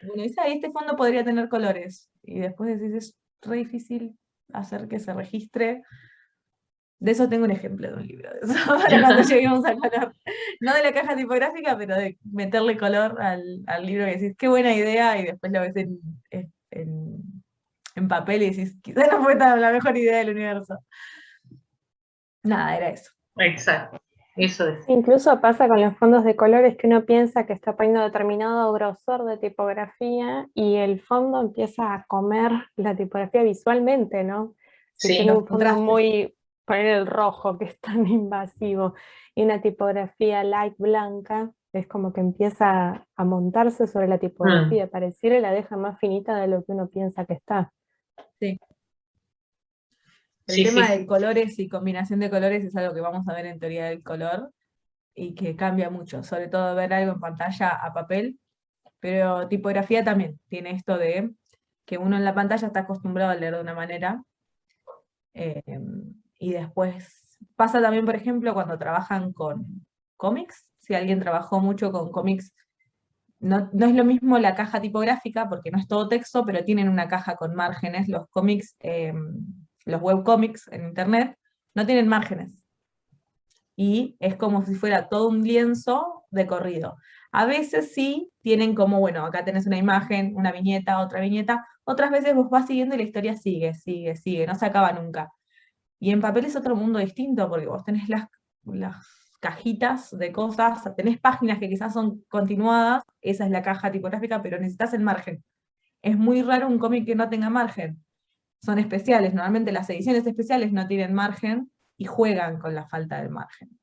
[SPEAKER 4] Bueno, dice, este fondo podría tener colores. Y después decís, es re difícil hacer que se registre. De eso tengo un ejemplo de un libro, de eso, para cuando lleguemos al color. No de la caja tipográfica, pero de meterle color al libro y decís, qué buena idea, y después lo ves en papel y decís, quizás no fue la mejor idea del universo. Nada, era eso.
[SPEAKER 1] Exacto, eso es.
[SPEAKER 5] Incluso pasa con los fondos de colores que uno piensa que está poniendo determinado grosor de tipografía y el fondo empieza a comer la tipografía visualmente, ¿no? Si tiene un fondo muy, poner el rojo que es tan invasivo y una tipografía light blanca, es como que empieza a montarse sobre la tipografía, pareciera la deja más finita de lo que uno piensa que está.
[SPEAKER 4] Sí. El tema de colores y combinación de colores es algo que vamos a ver en teoría del color y que cambia mucho, sobre todo ver algo en pantalla a papel, pero tipografía también tiene esto de que uno en la pantalla está acostumbrado a leer de una manera, y después pasa también, por ejemplo, cuando trabajan con cómics, si alguien trabajó mucho con cómics, no es lo mismo la caja tipográfica, porque no es todo texto, pero tienen una caja con márgenes, los cómics, los webcómics en internet, no tienen márgenes. Y es como si fuera todo un lienzo de corrido. A veces sí tienen como, bueno, acá tenés una imagen, una viñeta, otra viñeta, otras veces vos vas siguiendo y la historia sigue, no se acaba nunca. Y en papel es otro mundo distinto, porque vos tenés las cajitas de cosas, tenés páginas que quizás son continuadas, esa es la caja tipográfica, pero necesitas el margen. Es muy raro un cómic que no tenga margen. son especiales. Normalmente las ediciones especiales no tienen margen y juegan con la falta del margen.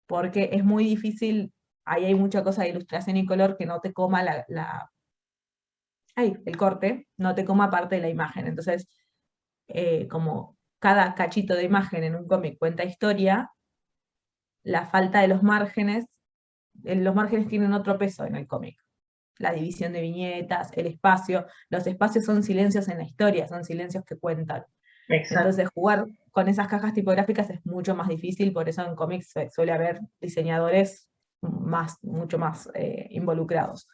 [SPEAKER 4] Porque es muy difícil, ahí hay mucha cosa de ilustración y color que no te coma el corte, no te coma parte de la imagen. Entonces, como cada cachito de imagen en un cómic cuenta historia, la falta de los márgenes tienen otro peso en el cómic. La división de viñetas, el espacio, los espacios son silencios en la historia, son silencios que cuentan. Exacto. Entonces jugar con esas cajas tipográficas es mucho más difícil, por eso en cómics suele haber diseñadores mucho más involucrados.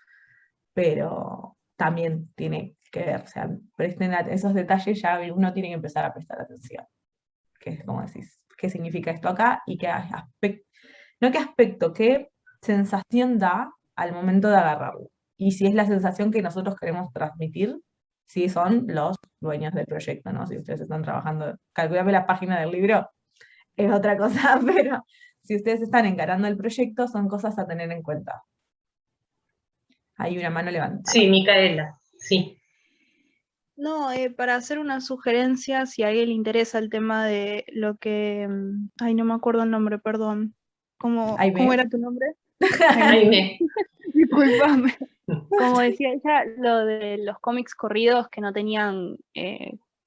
[SPEAKER 4] Pero también tiene que ver, o sea, presten esos detalles, ya uno tiene que empezar a prestar atención. Que es como decís, ¿qué significa esto acá? Y qué aspecto, qué sensación da al momento de agarrarlo. Y si es la sensación que nosotros queremos transmitir, si son los dueños del proyecto, ¿no? Si ustedes están trabajando, calculame la página del libro, es otra cosa, pero si ustedes están encarando el proyecto, son cosas a tener en cuenta. Hay una mano levantada.
[SPEAKER 1] Sí, Micaela, sí.
[SPEAKER 7] No, para hacer una sugerencia, si a alguien le interesa el tema de lo que... Ay, no me acuerdo el nombre, perdón. ¿Cómo era tu nombre?
[SPEAKER 1] Aime.
[SPEAKER 7] Disculpame. Como decía ella, lo de los cómics corridos que no tenían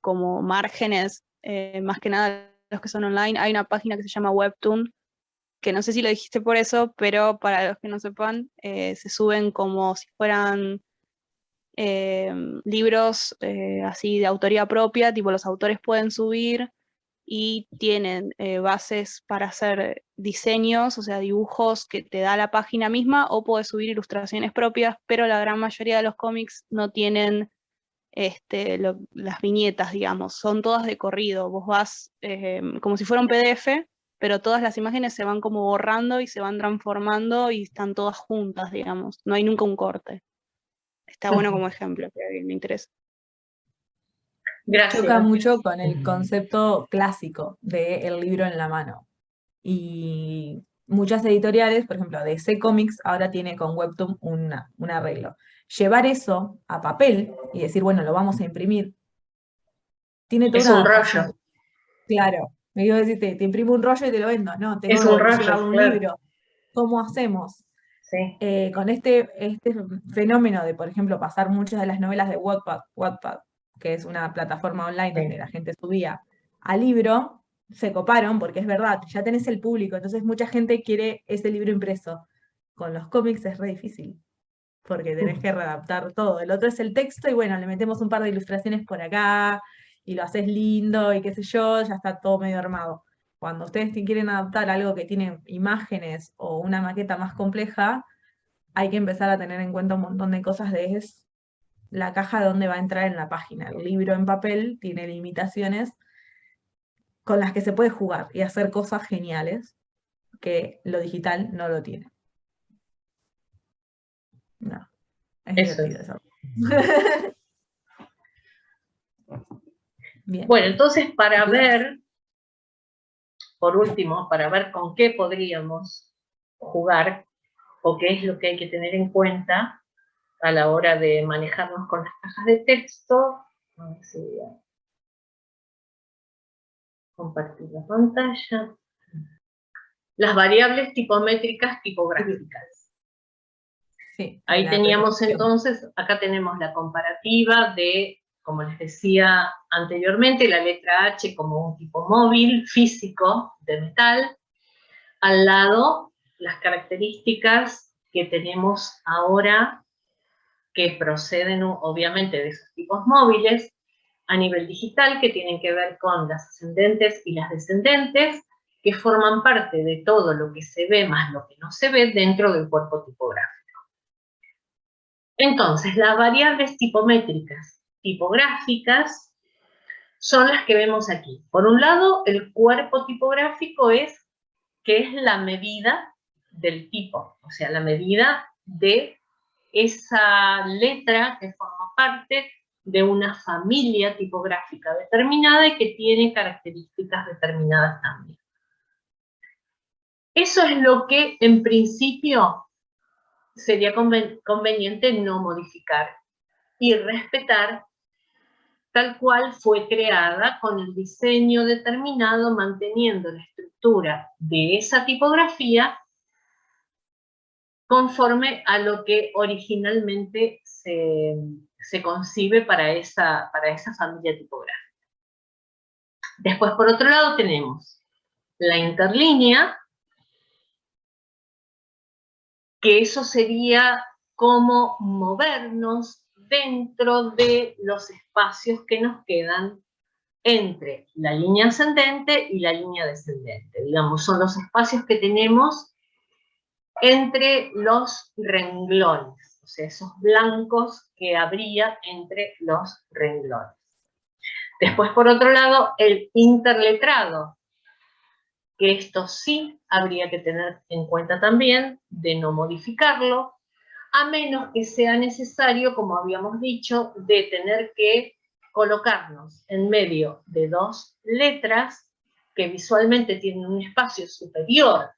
[SPEAKER 7] como márgenes, más que nada los que son online, hay una página que se llama Webtoon, que no sé si lo dijiste por eso, pero para los que no sepan, se suben como si fueran libros así de autoría propia, tipo los autores pueden subir y tienen bases para hacer diseños, o sea, dibujos que te da la página misma, o puedes subir ilustraciones propias, pero la gran mayoría de los cómics no tienen las viñetas, digamos, son todas de corrido. Vos vas como si fuera un PDF, pero todas las imágenes se van como borrando y se van transformando y están todas juntas, digamos. No hay nunca un corte. Está bueno como ejemplo, que a alguien me interesa.
[SPEAKER 4] Gracias. Choca mucho con el concepto clásico del libro en la mano. Y muchas editoriales, por ejemplo, DC Comics, ahora tiene con Webtoon un arreglo. Llevar eso a papel y decir, bueno, lo vamos a imprimir, tiene todo un rollo. Claro, me iba a decir, te imprimo un rollo y te lo vendo. No, tengo que llevar un libro. ¿Cómo hacemos? Sí. Con este fenómeno de, por ejemplo, pasar muchas de las novelas de Wattpad, que es una plataforma online donde la gente subía a libro, se coparon, porque es verdad, ya tenés el público, entonces mucha gente quiere ese libro impreso. Con los cómics es re difícil, porque tenés que readaptar todo. El otro es el texto y bueno, le metemos un par de ilustraciones por acá, y lo haces lindo, y qué sé yo, ya está todo medio armado. Cuando ustedes quieren adaptar algo que tiene imágenes o una maqueta más compleja, hay que empezar a tener en cuenta un montón de cosas de la caja donde va a entrar en la página. El libro en papel tiene limitaciones con las que se puede jugar y hacer cosas geniales que lo digital no lo tiene. No, es divertido eso.
[SPEAKER 1] Bien. Bueno, entonces para ver, por último, para ver con qué podríamos jugar o qué es lo que hay que tener en cuenta a la hora de manejarnos con las cajas de texto. A ver si voy a compartir la pantalla. Las variables tipométricas tipográficas. Sí, ahí teníamos entonces, acá tenemos la comparativa de, como les decía anteriormente, la letra H como un tipo móvil, físico, de metal. Al lado, las características que tenemos ahora, que proceden obviamente de esos tipos móviles, a nivel digital, que tienen que ver con las ascendentes y las descendentes, que forman parte de todo lo que se ve más lo que no se ve dentro del cuerpo tipográfico. Entonces, las variables tipométricas tipográficas son las que vemos aquí. Por un lado, el cuerpo tipográfico que es la medida del tipo, o sea, la medida de esa letra que forma parte de una familia tipográfica determinada y que tiene características determinadas también. Eso es lo que, en principio, sería conveniente no modificar y respetar tal cual fue creada con el diseño determinado, manteniendo la estructura de esa tipografía conforme a lo que originalmente se concibe para esa familia tipográfica. Después, por otro lado, tenemos la interlínea, que eso sería como movernos dentro de los espacios que nos quedan entre la línea ascendente y la línea descendente. Digamos, son los espacios que tenemos entre los renglones, o sea, esos blancos que habría entre los renglones. Después, por otro lado, el interletrado, que esto sí habría que tener en cuenta también, de no modificarlo, a menos que sea necesario, como habíamos dicho, de tener que colocarnos en medio de dos letras que visualmente tienen un espacio superior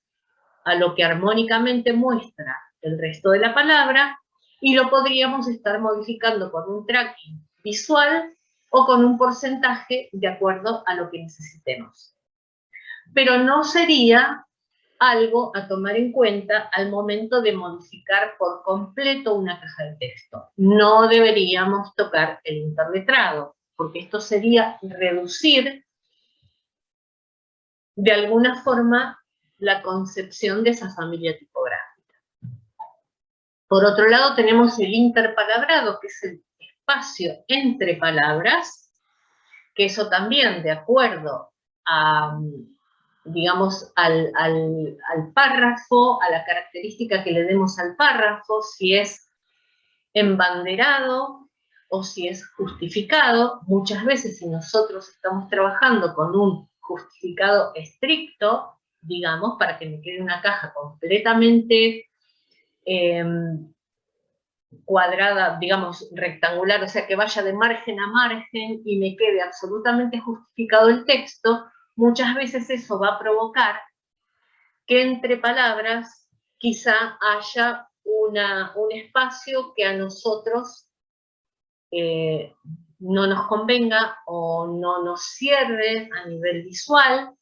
[SPEAKER 1] a lo que armónicamente muestra el resto de la palabra, y lo podríamos estar modificando con un tracking visual o con un porcentaje de acuerdo a lo que necesitemos. Pero no sería algo a tomar en cuenta al momento de modificar por completo una caja de texto. No deberíamos tocar el interletrado, porque esto sería reducir de alguna forma la concepción de esa familia tipográfica. Por otro lado tenemos el interpalabrado, que es el espacio entre palabras, que eso también de acuerdo a, digamos, al párrafo, a la característica que le demos al párrafo, si es embanderado o si es justificado. Muchas veces si nosotros estamos trabajando con un justificado estricto, digamos, para que me quede una caja completamente cuadrada, digamos, rectangular, o sea, que vaya de margen a margen y me quede absolutamente justificado el texto, muchas veces eso va a provocar que entre palabras quizá haya un espacio que a nosotros no nos convenga o no nos cierre a nivel visual.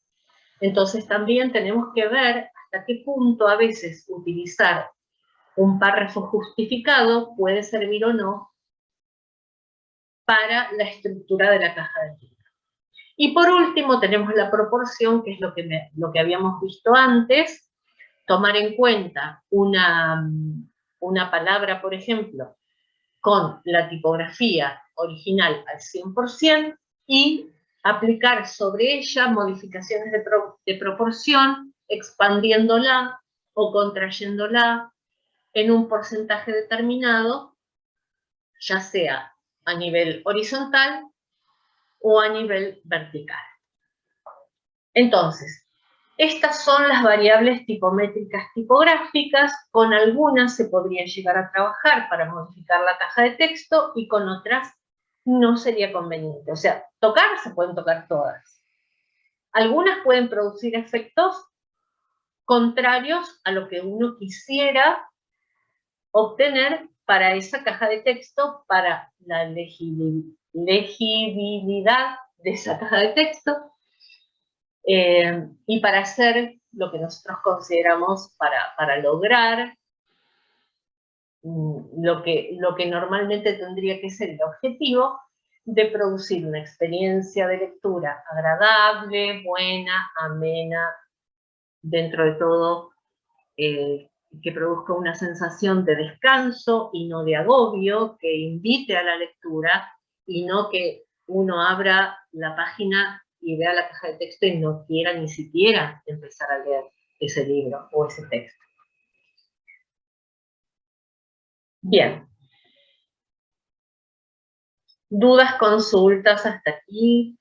[SPEAKER 1] Entonces también tenemos que ver hasta qué punto a veces utilizar un párrafo justificado puede servir o no para la estructura de la caja de título. Y por último tenemos la proporción, que es lo que habíamos visto antes, tomar en cuenta una palabra, por ejemplo, con la tipografía original al 100% y aplicar sobre ella modificaciones de proporción, expandiéndola o contrayéndola en un porcentaje determinado, ya sea a nivel horizontal o a nivel vertical. Entonces, estas son las variables tipométricas tipográficas. Con algunas se podría llegar a trabajar para modificar la caja de texto y con otras no sería conveniente. O sea, se pueden tocar todas. Algunas pueden producir efectos contrarios a lo que uno quisiera obtener para esa caja de texto, para la legibilidad de esa caja de texto, y para hacer lo que nosotros consideramos para lograr lo que normalmente tendría que ser el objetivo de producir una experiencia de lectura agradable, buena, amena, dentro de todo, que produzca una sensación de descanso y no de agobio, que invite a la lectura y no que uno abra la página y vea la caja de texto y no quiera ni siquiera empezar a leer ese libro o ese texto. Bien. ¿Dudas, consultas hasta aquí?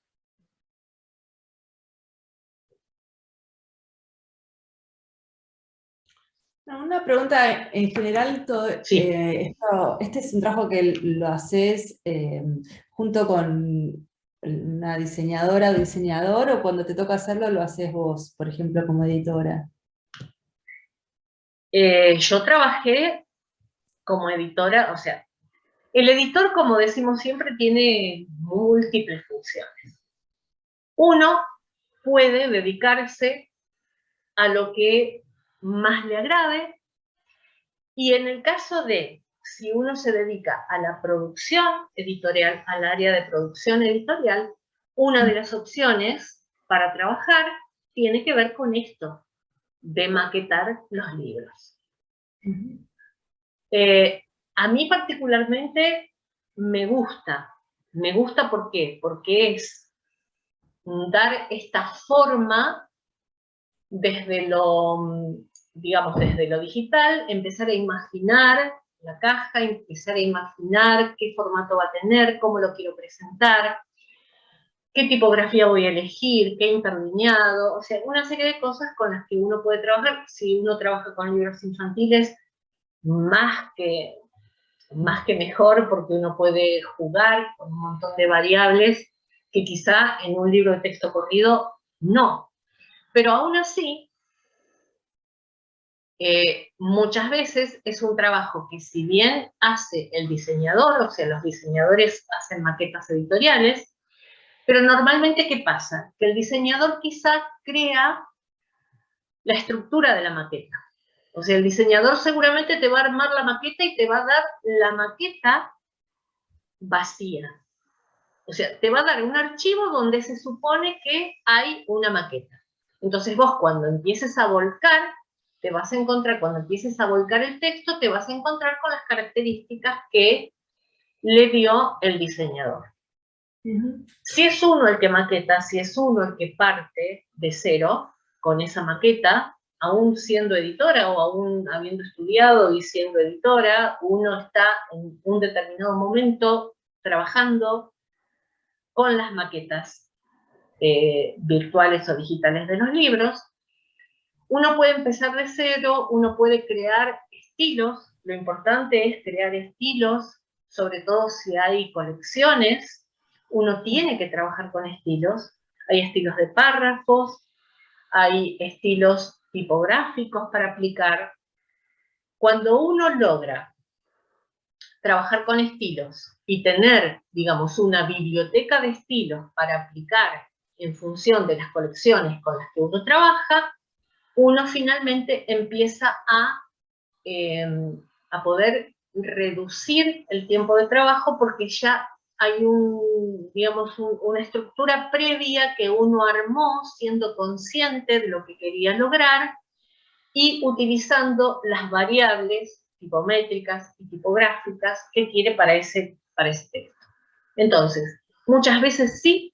[SPEAKER 2] Una pregunta en general,
[SPEAKER 1] Sí.
[SPEAKER 2] Este es un trabajo que lo haces junto con una diseñadora o diseñador, o cuando te toca hacerlo lo haces vos, por ejemplo, como editora.
[SPEAKER 1] Yo trabajé como editora, o sea, El editor, como decimos siempre, tiene múltiples funciones. Uno puede dedicarse a lo que más le agrade, y en el caso de si uno se dedica a la producción editorial, al área de producción editorial, una de las opciones para trabajar tiene que ver con esto, de maquetar los libros. A mí particularmente me gusta. Me gusta ¿por qué? Porque es dar esta forma desde lo, digamos, desde lo digital, empezar a imaginar la caja, empezar a imaginar qué formato va a tener, cómo lo quiero presentar, qué tipografía voy a elegir, qué interlineado, o sea, una serie de cosas con las que uno puede trabajar. Si uno trabaja con libros infantiles, más que mejor, porque uno puede jugar con un montón de variables que quizá en un libro de texto corrido no. Pero aún así, muchas veces es un trabajo que, si bien hace el diseñador, o sea, los diseñadores hacen maquetas editoriales, pero normalmente, ¿qué pasa? Que el diseñador quizá crea la estructura de la maqueta. O sea, el diseñador seguramente te va a armar la maqueta y te va a dar la maqueta vacía. O sea, te va a dar un archivo donde se supone que hay una maqueta. Entonces vos, cuando empieces a volcar, te vas a encontrar, cuando empieces a volcar el texto, te vas a encontrar con las características que le dio el diseñador. Si es uno el que maqueta, si es uno el que parte de cero con esa maqueta, aún siendo editora o aún habiendo estudiado y siendo editora, uno está en un determinado momento trabajando con las maquetas virtuales o digitales de los libros. Uno puede empezar de cero, uno puede crear estilos. Lo importante es crear estilos, sobre todo si hay colecciones. Uno tiene que trabajar con estilos. Hay estilos de párrafos, hay estilos tipográficos para aplicar. Cuando uno logra trabajar con estilos y tener, digamos, una biblioteca de estilos para aplicar en función de las colecciones con las que uno trabaja, uno finalmente empieza a poder reducir el tiempo de trabajo, porque ya hay una estructura previa que uno armó siendo consciente de lo que quería lograr y utilizando las variables tipométricas y tipográficas que quiere para ese texto. Entonces, muchas veces sí,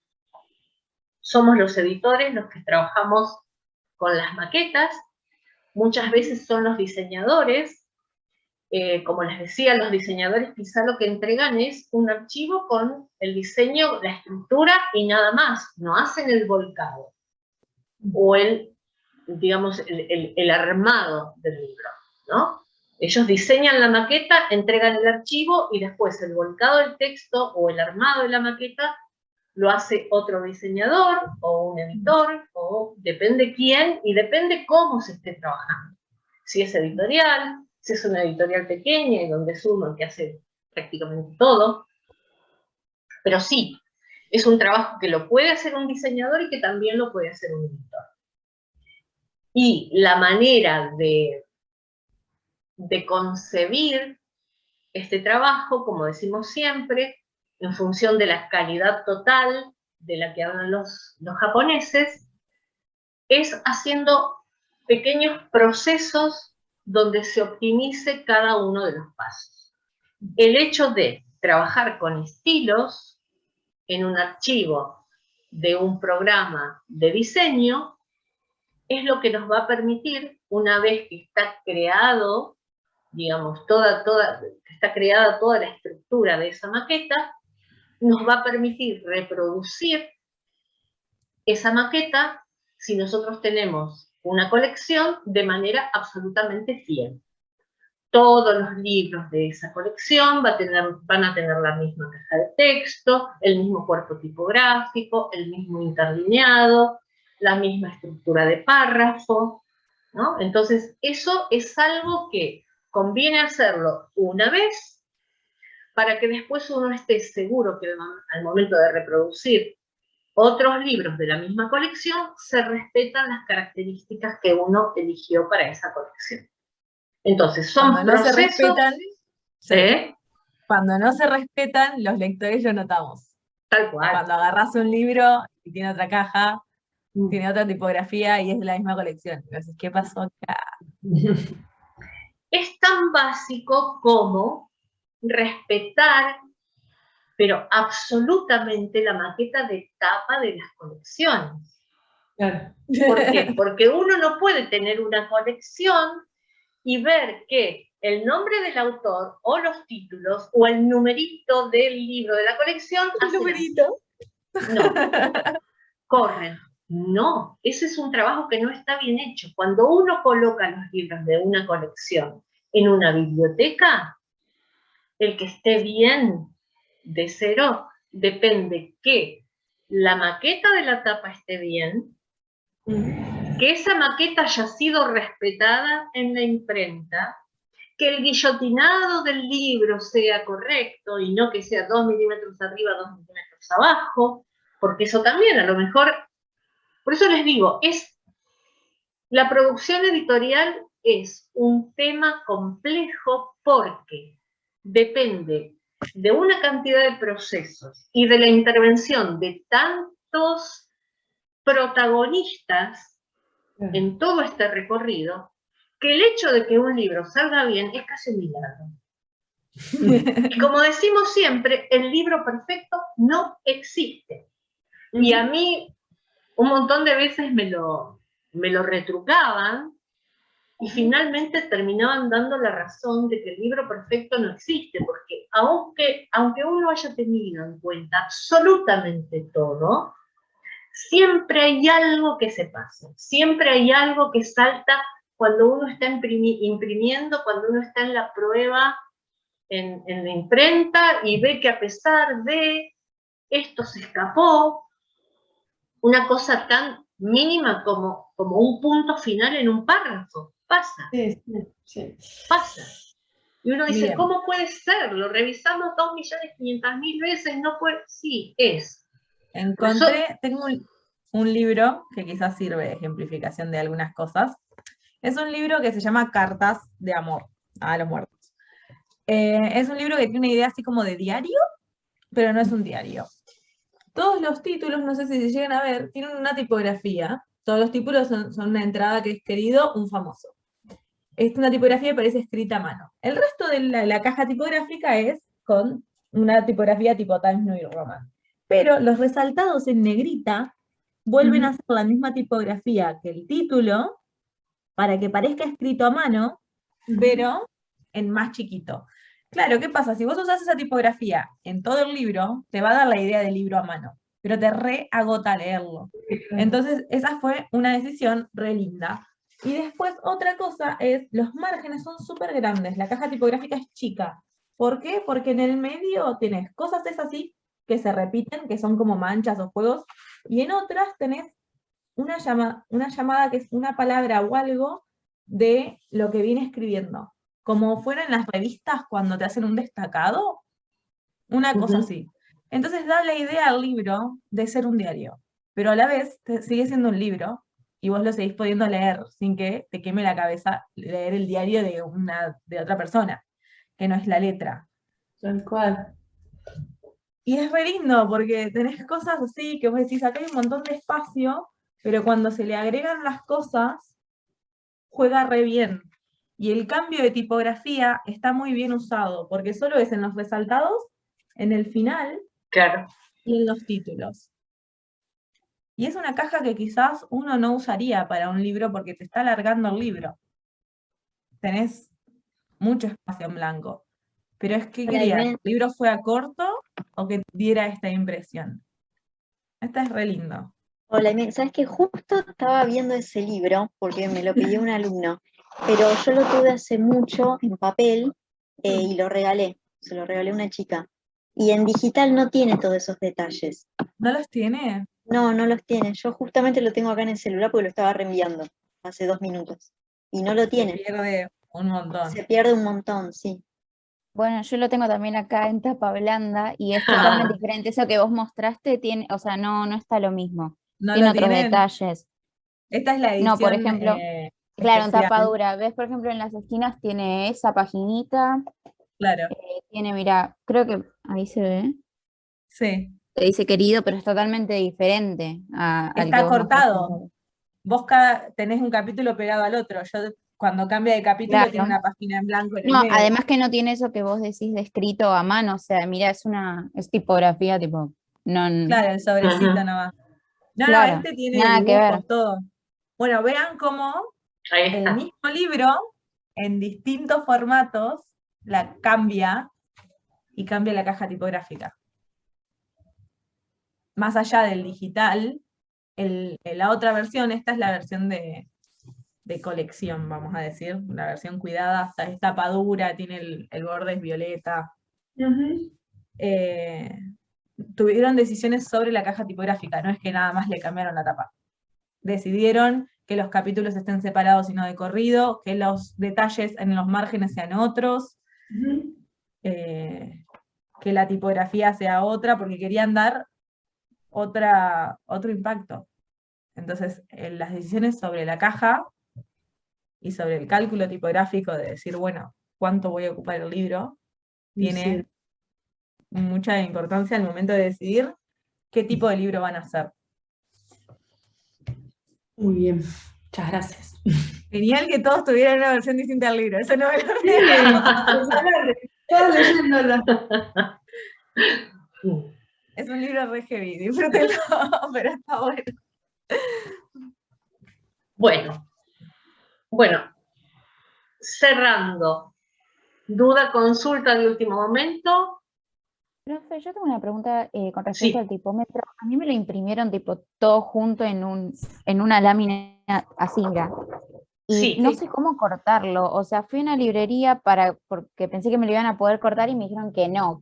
[SPEAKER 1] somos los editores los que trabajamos con las maquetas, muchas veces son los diseñadores. Como les decía, los diseñadores quizá lo que entregan es un archivo con el diseño, la estructura y nada más, no hacen el volcado o digamos, el armado del libro, ¿no? Ellos diseñan la maqueta, entregan el archivo y después el volcado del texto o el armado de la maqueta lo hace otro diseñador o un editor, o depende quién y depende cómo se esté trabajando. Si es editorial, si es una editorial pequeña y donde es uno el que hace prácticamente todo. Pero sí, es un trabajo que lo puede hacer un diseñador y que también lo puede hacer un editor. Y la manera de concebir este trabajo, como decimos siempre, en función de la calidad total de la que hablan los japoneses, es haciendo pequeños procesos donde se optimice cada uno de los pasos. El hecho de trabajar con estilos en un archivo de un programa de diseño es lo que nos va a permitir, una vez que está creado, digamos, está creada toda la estructura de esa maqueta, nos va a permitir reproducir esa maqueta si nosotros tenemos una colección de manera absolutamente fiel. Todos los libros de esa colección van a tener la misma caja de texto, el mismo cuerpo tipográfico, el mismo interlineado, la misma estructura de párrafo, ¿no? Entonces, eso es algo que conviene hacerlo una vez, para que después uno esté seguro que al momento de reproducir otros libros de la misma colección, se respetan las características que uno eligió para esa colección. Entonces, son
[SPEAKER 4] Cuando no se
[SPEAKER 1] procesos...
[SPEAKER 4] respetan,
[SPEAKER 1] ¿eh?
[SPEAKER 4] Cuando no se respetan, los lectores lo notamos.
[SPEAKER 1] Tal cual.
[SPEAKER 4] Cuando agarras un libro y tiene otra caja, tiene otra tipografía y es de la misma colección. Entonces, ¿qué pasó acá?
[SPEAKER 1] Es tan básico como respetar, pero absolutamente, la maqueta de tapa de las colecciones.
[SPEAKER 2] Claro.
[SPEAKER 1] ¿Por qué? Porque uno no puede tener una colección y ver que el nombre del autor o los títulos o el numerito del libro de la colección...
[SPEAKER 4] ¿El numerito?
[SPEAKER 1] No, corren. No, ese es un trabajo que no está bien hecho. Cuando uno coloca los libros de una colección en una biblioteca, el que esté bien de cero depende que la maqueta de la tapa esté bien, que esa maqueta haya sido respetada en la imprenta, que el guillotinado del libro sea correcto y no que sea 2 milímetros arriba, 2 milímetros abajo, porque eso también a lo mejor... Por eso les digo, la producción editorial es un tema complejo porque depende de una cantidad de procesos y de la intervención de tantos protagonistas en todo este recorrido, que el hecho de que un libro salga bien es casi un milagro. Y como decimos siempre, el libro perfecto no existe. Y a mí un montón de veces me lo retrucaban y finalmente terminaban dando la razón de que el libro perfecto no existe, porque aunque uno haya tenido en cuenta absolutamente todo, siempre hay algo que se pasa, siempre hay algo que salta cuando uno está imprimiendo, cuando uno está en la prueba en la imprenta y ve que a pesar de esto se escapó, una cosa tan mínima como un punto final en un párrafo. Pasa.
[SPEAKER 2] Sí.
[SPEAKER 1] Pasa. Y uno dice,
[SPEAKER 4] Bien.
[SPEAKER 1] ¿cómo puede ser? Lo revisamos 2.500.000 veces, no puede... Sí, es.
[SPEAKER 4] Encontré, tengo un libro que quizás sirve de ejemplificación de algunas cosas. Es un libro que se llama Cartas de Amor a los Muertos. Es un libro que tiene una idea así como de diario, pero no es un diario. Todos los títulos, no sé si se llegan a ver, tienen una tipografía. Todos los títulos son una entrada que es querido, un famoso. Es una tipografía que parece escrita a mano. El resto de la caja tipográfica es con una tipografía tipo Times New Roman. Pero los resaltados en negrita vuelven a ser la misma tipografía que el título para que parezca escrito a mano, pero en más chiquito. Claro, ¿qué pasa? Si vos usás esa tipografía en todo el libro, te va a dar la idea del libro a mano, pero te agota leerlo. Entonces, esa fue una decisión re linda. Y después, otra cosa es, los márgenes son súper grandes, la caja tipográfica es chica. ¿Por qué? Porque en el medio tenés cosas así que se repiten, que son como manchas o juegos, y en otras tenés una llamada que es una palabra o algo de lo que viene escribiendo. Como fuera en las revistas cuando te hacen un destacado, una cosa así. Entonces da la idea al libro de ser un diario, pero a la vez sigue siendo un libro y vos lo seguís pudiendo leer sin que te queme la cabeza leer el diario de otra persona, que no es la letra.
[SPEAKER 2] Tal cual.
[SPEAKER 4] Y es re lindo porque tenés cosas así que vos decís, acá hay un montón de espacio, pero cuando se le agregan las cosas, juega re bien. Y el cambio de tipografía está muy bien usado, porque solo es en los resaltados, en el final,
[SPEAKER 1] claro,
[SPEAKER 4] y en los títulos. Y es una caja que quizás uno no usaría para un libro porque te está alargando el libro. Tenés mucho espacio en blanco. Pero es que quería, ¿el libro fuera corto o que diera esta impresión? Esta es re lindo.
[SPEAKER 8] Hola, ¿sabes qué? Justo estaba viendo ese libro porque me lo pidió un alumno, pero yo lo tuve hace mucho en papel y lo regalé, se lo regalé a una chica. Y en digital no tiene todos esos detalles.
[SPEAKER 4] ¿No los tiene?
[SPEAKER 8] No, no los tiene. Yo justamente lo tengo acá en el celular porque lo estaba reenviando hace 2 minutos. Y no lo tiene.
[SPEAKER 4] Se pierde un montón.
[SPEAKER 8] Se pierde un montón, sí.
[SPEAKER 9] Bueno, yo lo tengo también acá en tapa blanda y es totalmente diferente. Eso que vos mostraste tiene, o sea, no está lo mismo.
[SPEAKER 4] ¿No
[SPEAKER 9] Tiene
[SPEAKER 4] lo
[SPEAKER 9] otros
[SPEAKER 4] tienen?
[SPEAKER 9] detalles.
[SPEAKER 4] Esta es la
[SPEAKER 9] No, por
[SPEAKER 4] edición
[SPEAKER 9] ejemplo, claro, en
[SPEAKER 4] especial.
[SPEAKER 9] tapa dura. ¿Ves? Por ejemplo, en las esquinas tiene esa paginita.
[SPEAKER 4] Claro.
[SPEAKER 9] Tiene, mira, creo que ahí se ve.
[SPEAKER 4] Sí.
[SPEAKER 9] Te dice querido, pero es totalmente diferente al que
[SPEAKER 4] Está
[SPEAKER 9] vos mostraste.
[SPEAKER 4] cortado. Vos tenés un capítulo pegado al otro. Yo cuando cambia de capítulo
[SPEAKER 9] Claro.
[SPEAKER 4] tiene una página en blanco en el
[SPEAKER 9] No,
[SPEAKER 4] medio.
[SPEAKER 9] además que no tiene eso que vos decís de escrito a mano, o sea, mira, es tipografía, tipo, no.
[SPEAKER 4] Claro, el sobrecito nomás. No,
[SPEAKER 9] Claro,
[SPEAKER 4] este tiene
[SPEAKER 9] nada que ver.
[SPEAKER 4] dibujos, todo. Bueno, vean cómo el mismo libro, en distintos formatos, la cambia y cambia la caja tipográfica. Más allá del digital, la otra versión, esta es la versión de colección, vamos a decir, la versión cuidada, hasta es tapa dura, tiene el borde es violeta. Tuvieron decisiones sobre la caja tipográfica, no es que nada más le cambiaron la tapa. Decidieron que los capítulos estén separados y no de corrido, que los detalles en los márgenes sean otros, que la tipografía sea otra, porque querían dar otro impacto. Entonces, las decisiones sobre la caja y sobre el cálculo tipográfico de decir, bueno, ¿cuánto voy a ocupar el libro? Tiene mucha importancia al momento de decidir qué tipo de libro van a hacer.
[SPEAKER 2] Muy bien, muchas gracias.
[SPEAKER 4] Genial que todos tuvieran una versión distinta del libro, eso no me lo olvidé.
[SPEAKER 2] Todos leyéndolo.
[SPEAKER 4] Es un libro re heavy, disfrútenlo, pero está bueno.
[SPEAKER 1] Bueno, cerrando. ¿Duda, consulta de último momento?
[SPEAKER 9] Profe, yo tengo una pregunta con respecto al tipómetro. A mí me lo imprimieron tipo todo junto en una lámina así, mira. Y no sé cómo cortarlo. O sea, fui a una librería porque pensé que me lo iban a poder cortar y me dijeron que no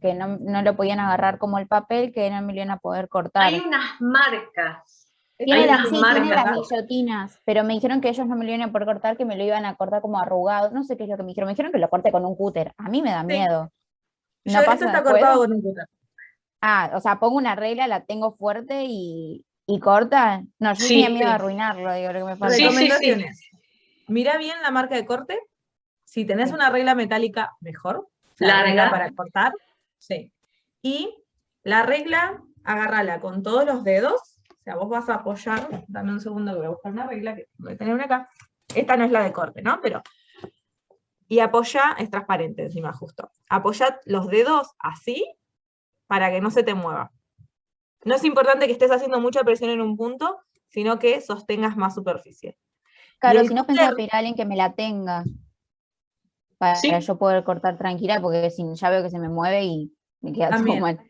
[SPEAKER 9] lo podían agarrar como el papel, que no me lo iban a poder cortar.
[SPEAKER 1] Hay unas marcas.
[SPEAKER 9] Tiene las guillotinas, pero me dijeron que ellos no me lo iban a poder cortar, que me lo iban a cortar como arrugado. No sé qué es lo que me dijeron. Me dijeron que lo corte con un cúter. A mí me da miedo.
[SPEAKER 4] ¿No pasa esto está cortado con un cúter.
[SPEAKER 9] O sea, pongo una regla, la tengo fuerte y corta. No, yo tenía miedo de arruinarlo, digo, lo que me falta.
[SPEAKER 4] Recomendaciones. Mira bien la marca de corte. Si tenés una regla metálica, mejor. La regla para cortar. Sí. Y la regla, agárrala con todos los dedos. O sea, vos vas a apoyar. Dame un segundo que voy a buscar una regla, que voy a tener una acá. Esta no es la de corte, ¿no? Pero. Y apoya, es transparente encima, justo. Apoya los dedos así para que no se te mueva. No es importante que estés haciendo mucha presión en un punto, sino que sostengas más superficie.
[SPEAKER 9] Claro, si no pensaba pedir a alguien que me la tenga, para yo poder cortar tranquila, porque si ya veo que se me mueve y me queda todo mal.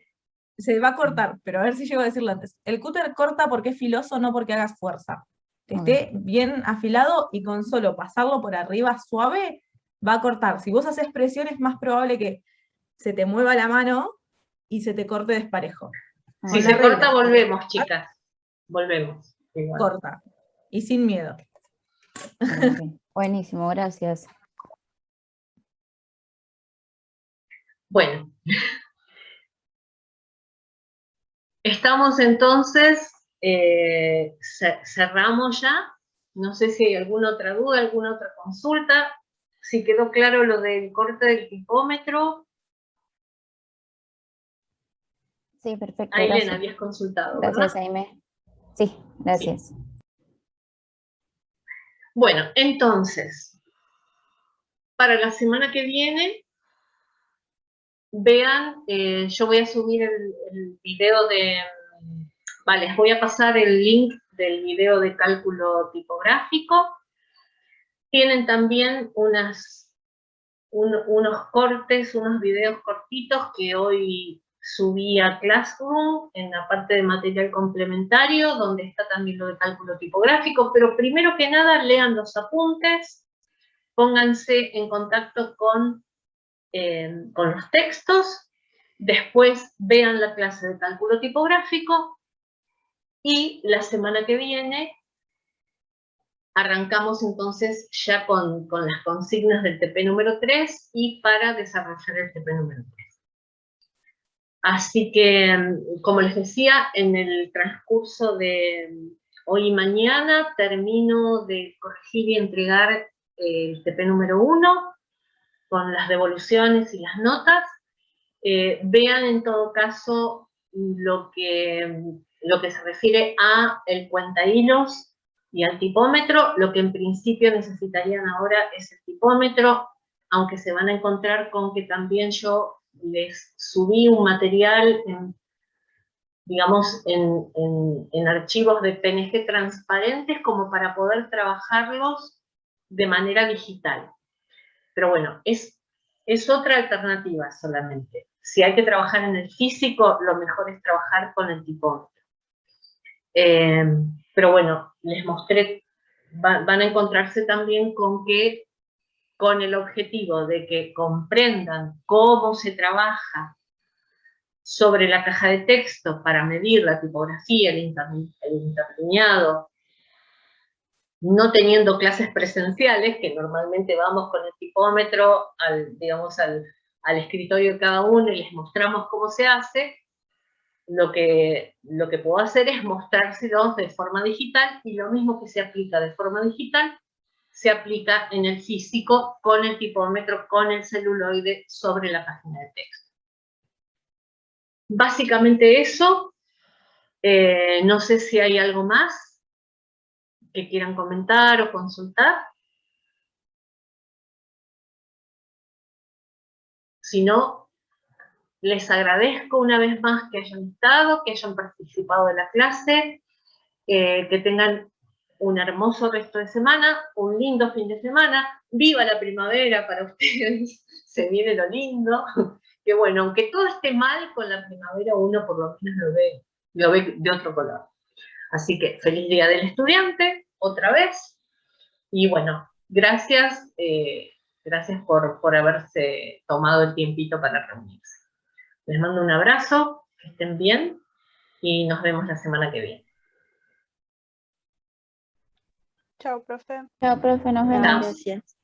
[SPEAKER 4] Se va a cortar, pero a ver si llego a decirlo antes. El cúter corta porque es filoso, no porque hagas fuerza. Que esté bien afilado y con solo pasarlo por arriba suave, va a cortar. Si vos haces presión, es más probable que se te mueva la mano y se te corte desparejo.
[SPEAKER 1] Si se corta, volvemos, chicas. Volvemos.
[SPEAKER 4] Igual. Corta. Y sin miedo.
[SPEAKER 9] Buenísimo, gracias.
[SPEAKER 1] Bueno. Estamos entonces, cerramos ya. No sé si hay alguna otra duda, alguna otra consulta. Si quedó claro lo del corte del tipómetro.
[SPEAKER 9] Sí, perfecto.
[SPEAKER 1] Ailén, habías consultado,
[SPEAKER 9] gracias,
[SPEAKER 1] ¿verdad?
[SPEAKER 9] Aime. Sí, gracias. Sí.
[SPEAKER 1] Bueno, entonces, para la semana que viene, vean, yo voy a subir el video de... Vale, les voy a pasar el link del video de cálculo tipográfico. Tienen también unos cortes, unos videos cortitos que hoy subí a Classroom en la parte de material complementario, donde está también lo de cálculo tipográfico, pero primero que nada lean los apuntes, pónganse en contacto con los textos, después vean la clase de cálculo tipográfico y la semana que viene arrancamos entonces ya con las consignas del TP número 3 y para desarrollar el TP número 3. Así que, como les decía, en el transcurso de hoy y mañana termino de corregir y entregar el TP número 1 con las devoluciones y las notas. Vean en todo caso lo que se refiere a el cuentahilos y al tipómetro. Lo que en principio necesitarían ahora es el tipómetro, aunque se van a encontrar con que también yo les subí un material en archivos de PNG transparentes como para poder trabajarlos de manera digital. Pero bueno, es otra alternativa solamente. Si hay que trabajar en el físico, lo mejor es trabajar con el tipómetro. Pero bueno, les mostré, van a encontrarse también con que, con el objetivo de que comprendan cómo se trabaja sobre la caja de texto para medir la tipografía, el interlineado, no teniendo clases presenciales, que normalmente vamos con el tipómetro al escritorio de cada uno y les mostramos cómo se hace. Lo que puedo hacer es mostrárselos de forma digital, y lo mismo que se aplica de forma digital, se aplica en el físico con el tipómetro, con el celuloide sobre la página de texto. Básicamente eso. No sé si hay algo más que quieran comentar o consultar. Si no, les agradezco una vez más que hayan estado, que hayan participado de la clase, que tengan un hermoso resto de semana, un lindo fin de semana. ¡Viva la primavera para ustedes! Se viene lo lindo. Que bueno, aunque todo esté mal, con la primavera uno por lo menos lo ve de otro color. Así que feliz Día del Estudiante, otra vez. Y bueno, gracias, gracias por haberse tomado el tiempito para reunirse. Les mando un abrazo, que estén bien y nos vemos la semana que viene.
[SPEAKER 7] Chao, profe.
[SPEAKER 9] Chao, profe, nos vemos.
[SPEAKER 8] Gracias.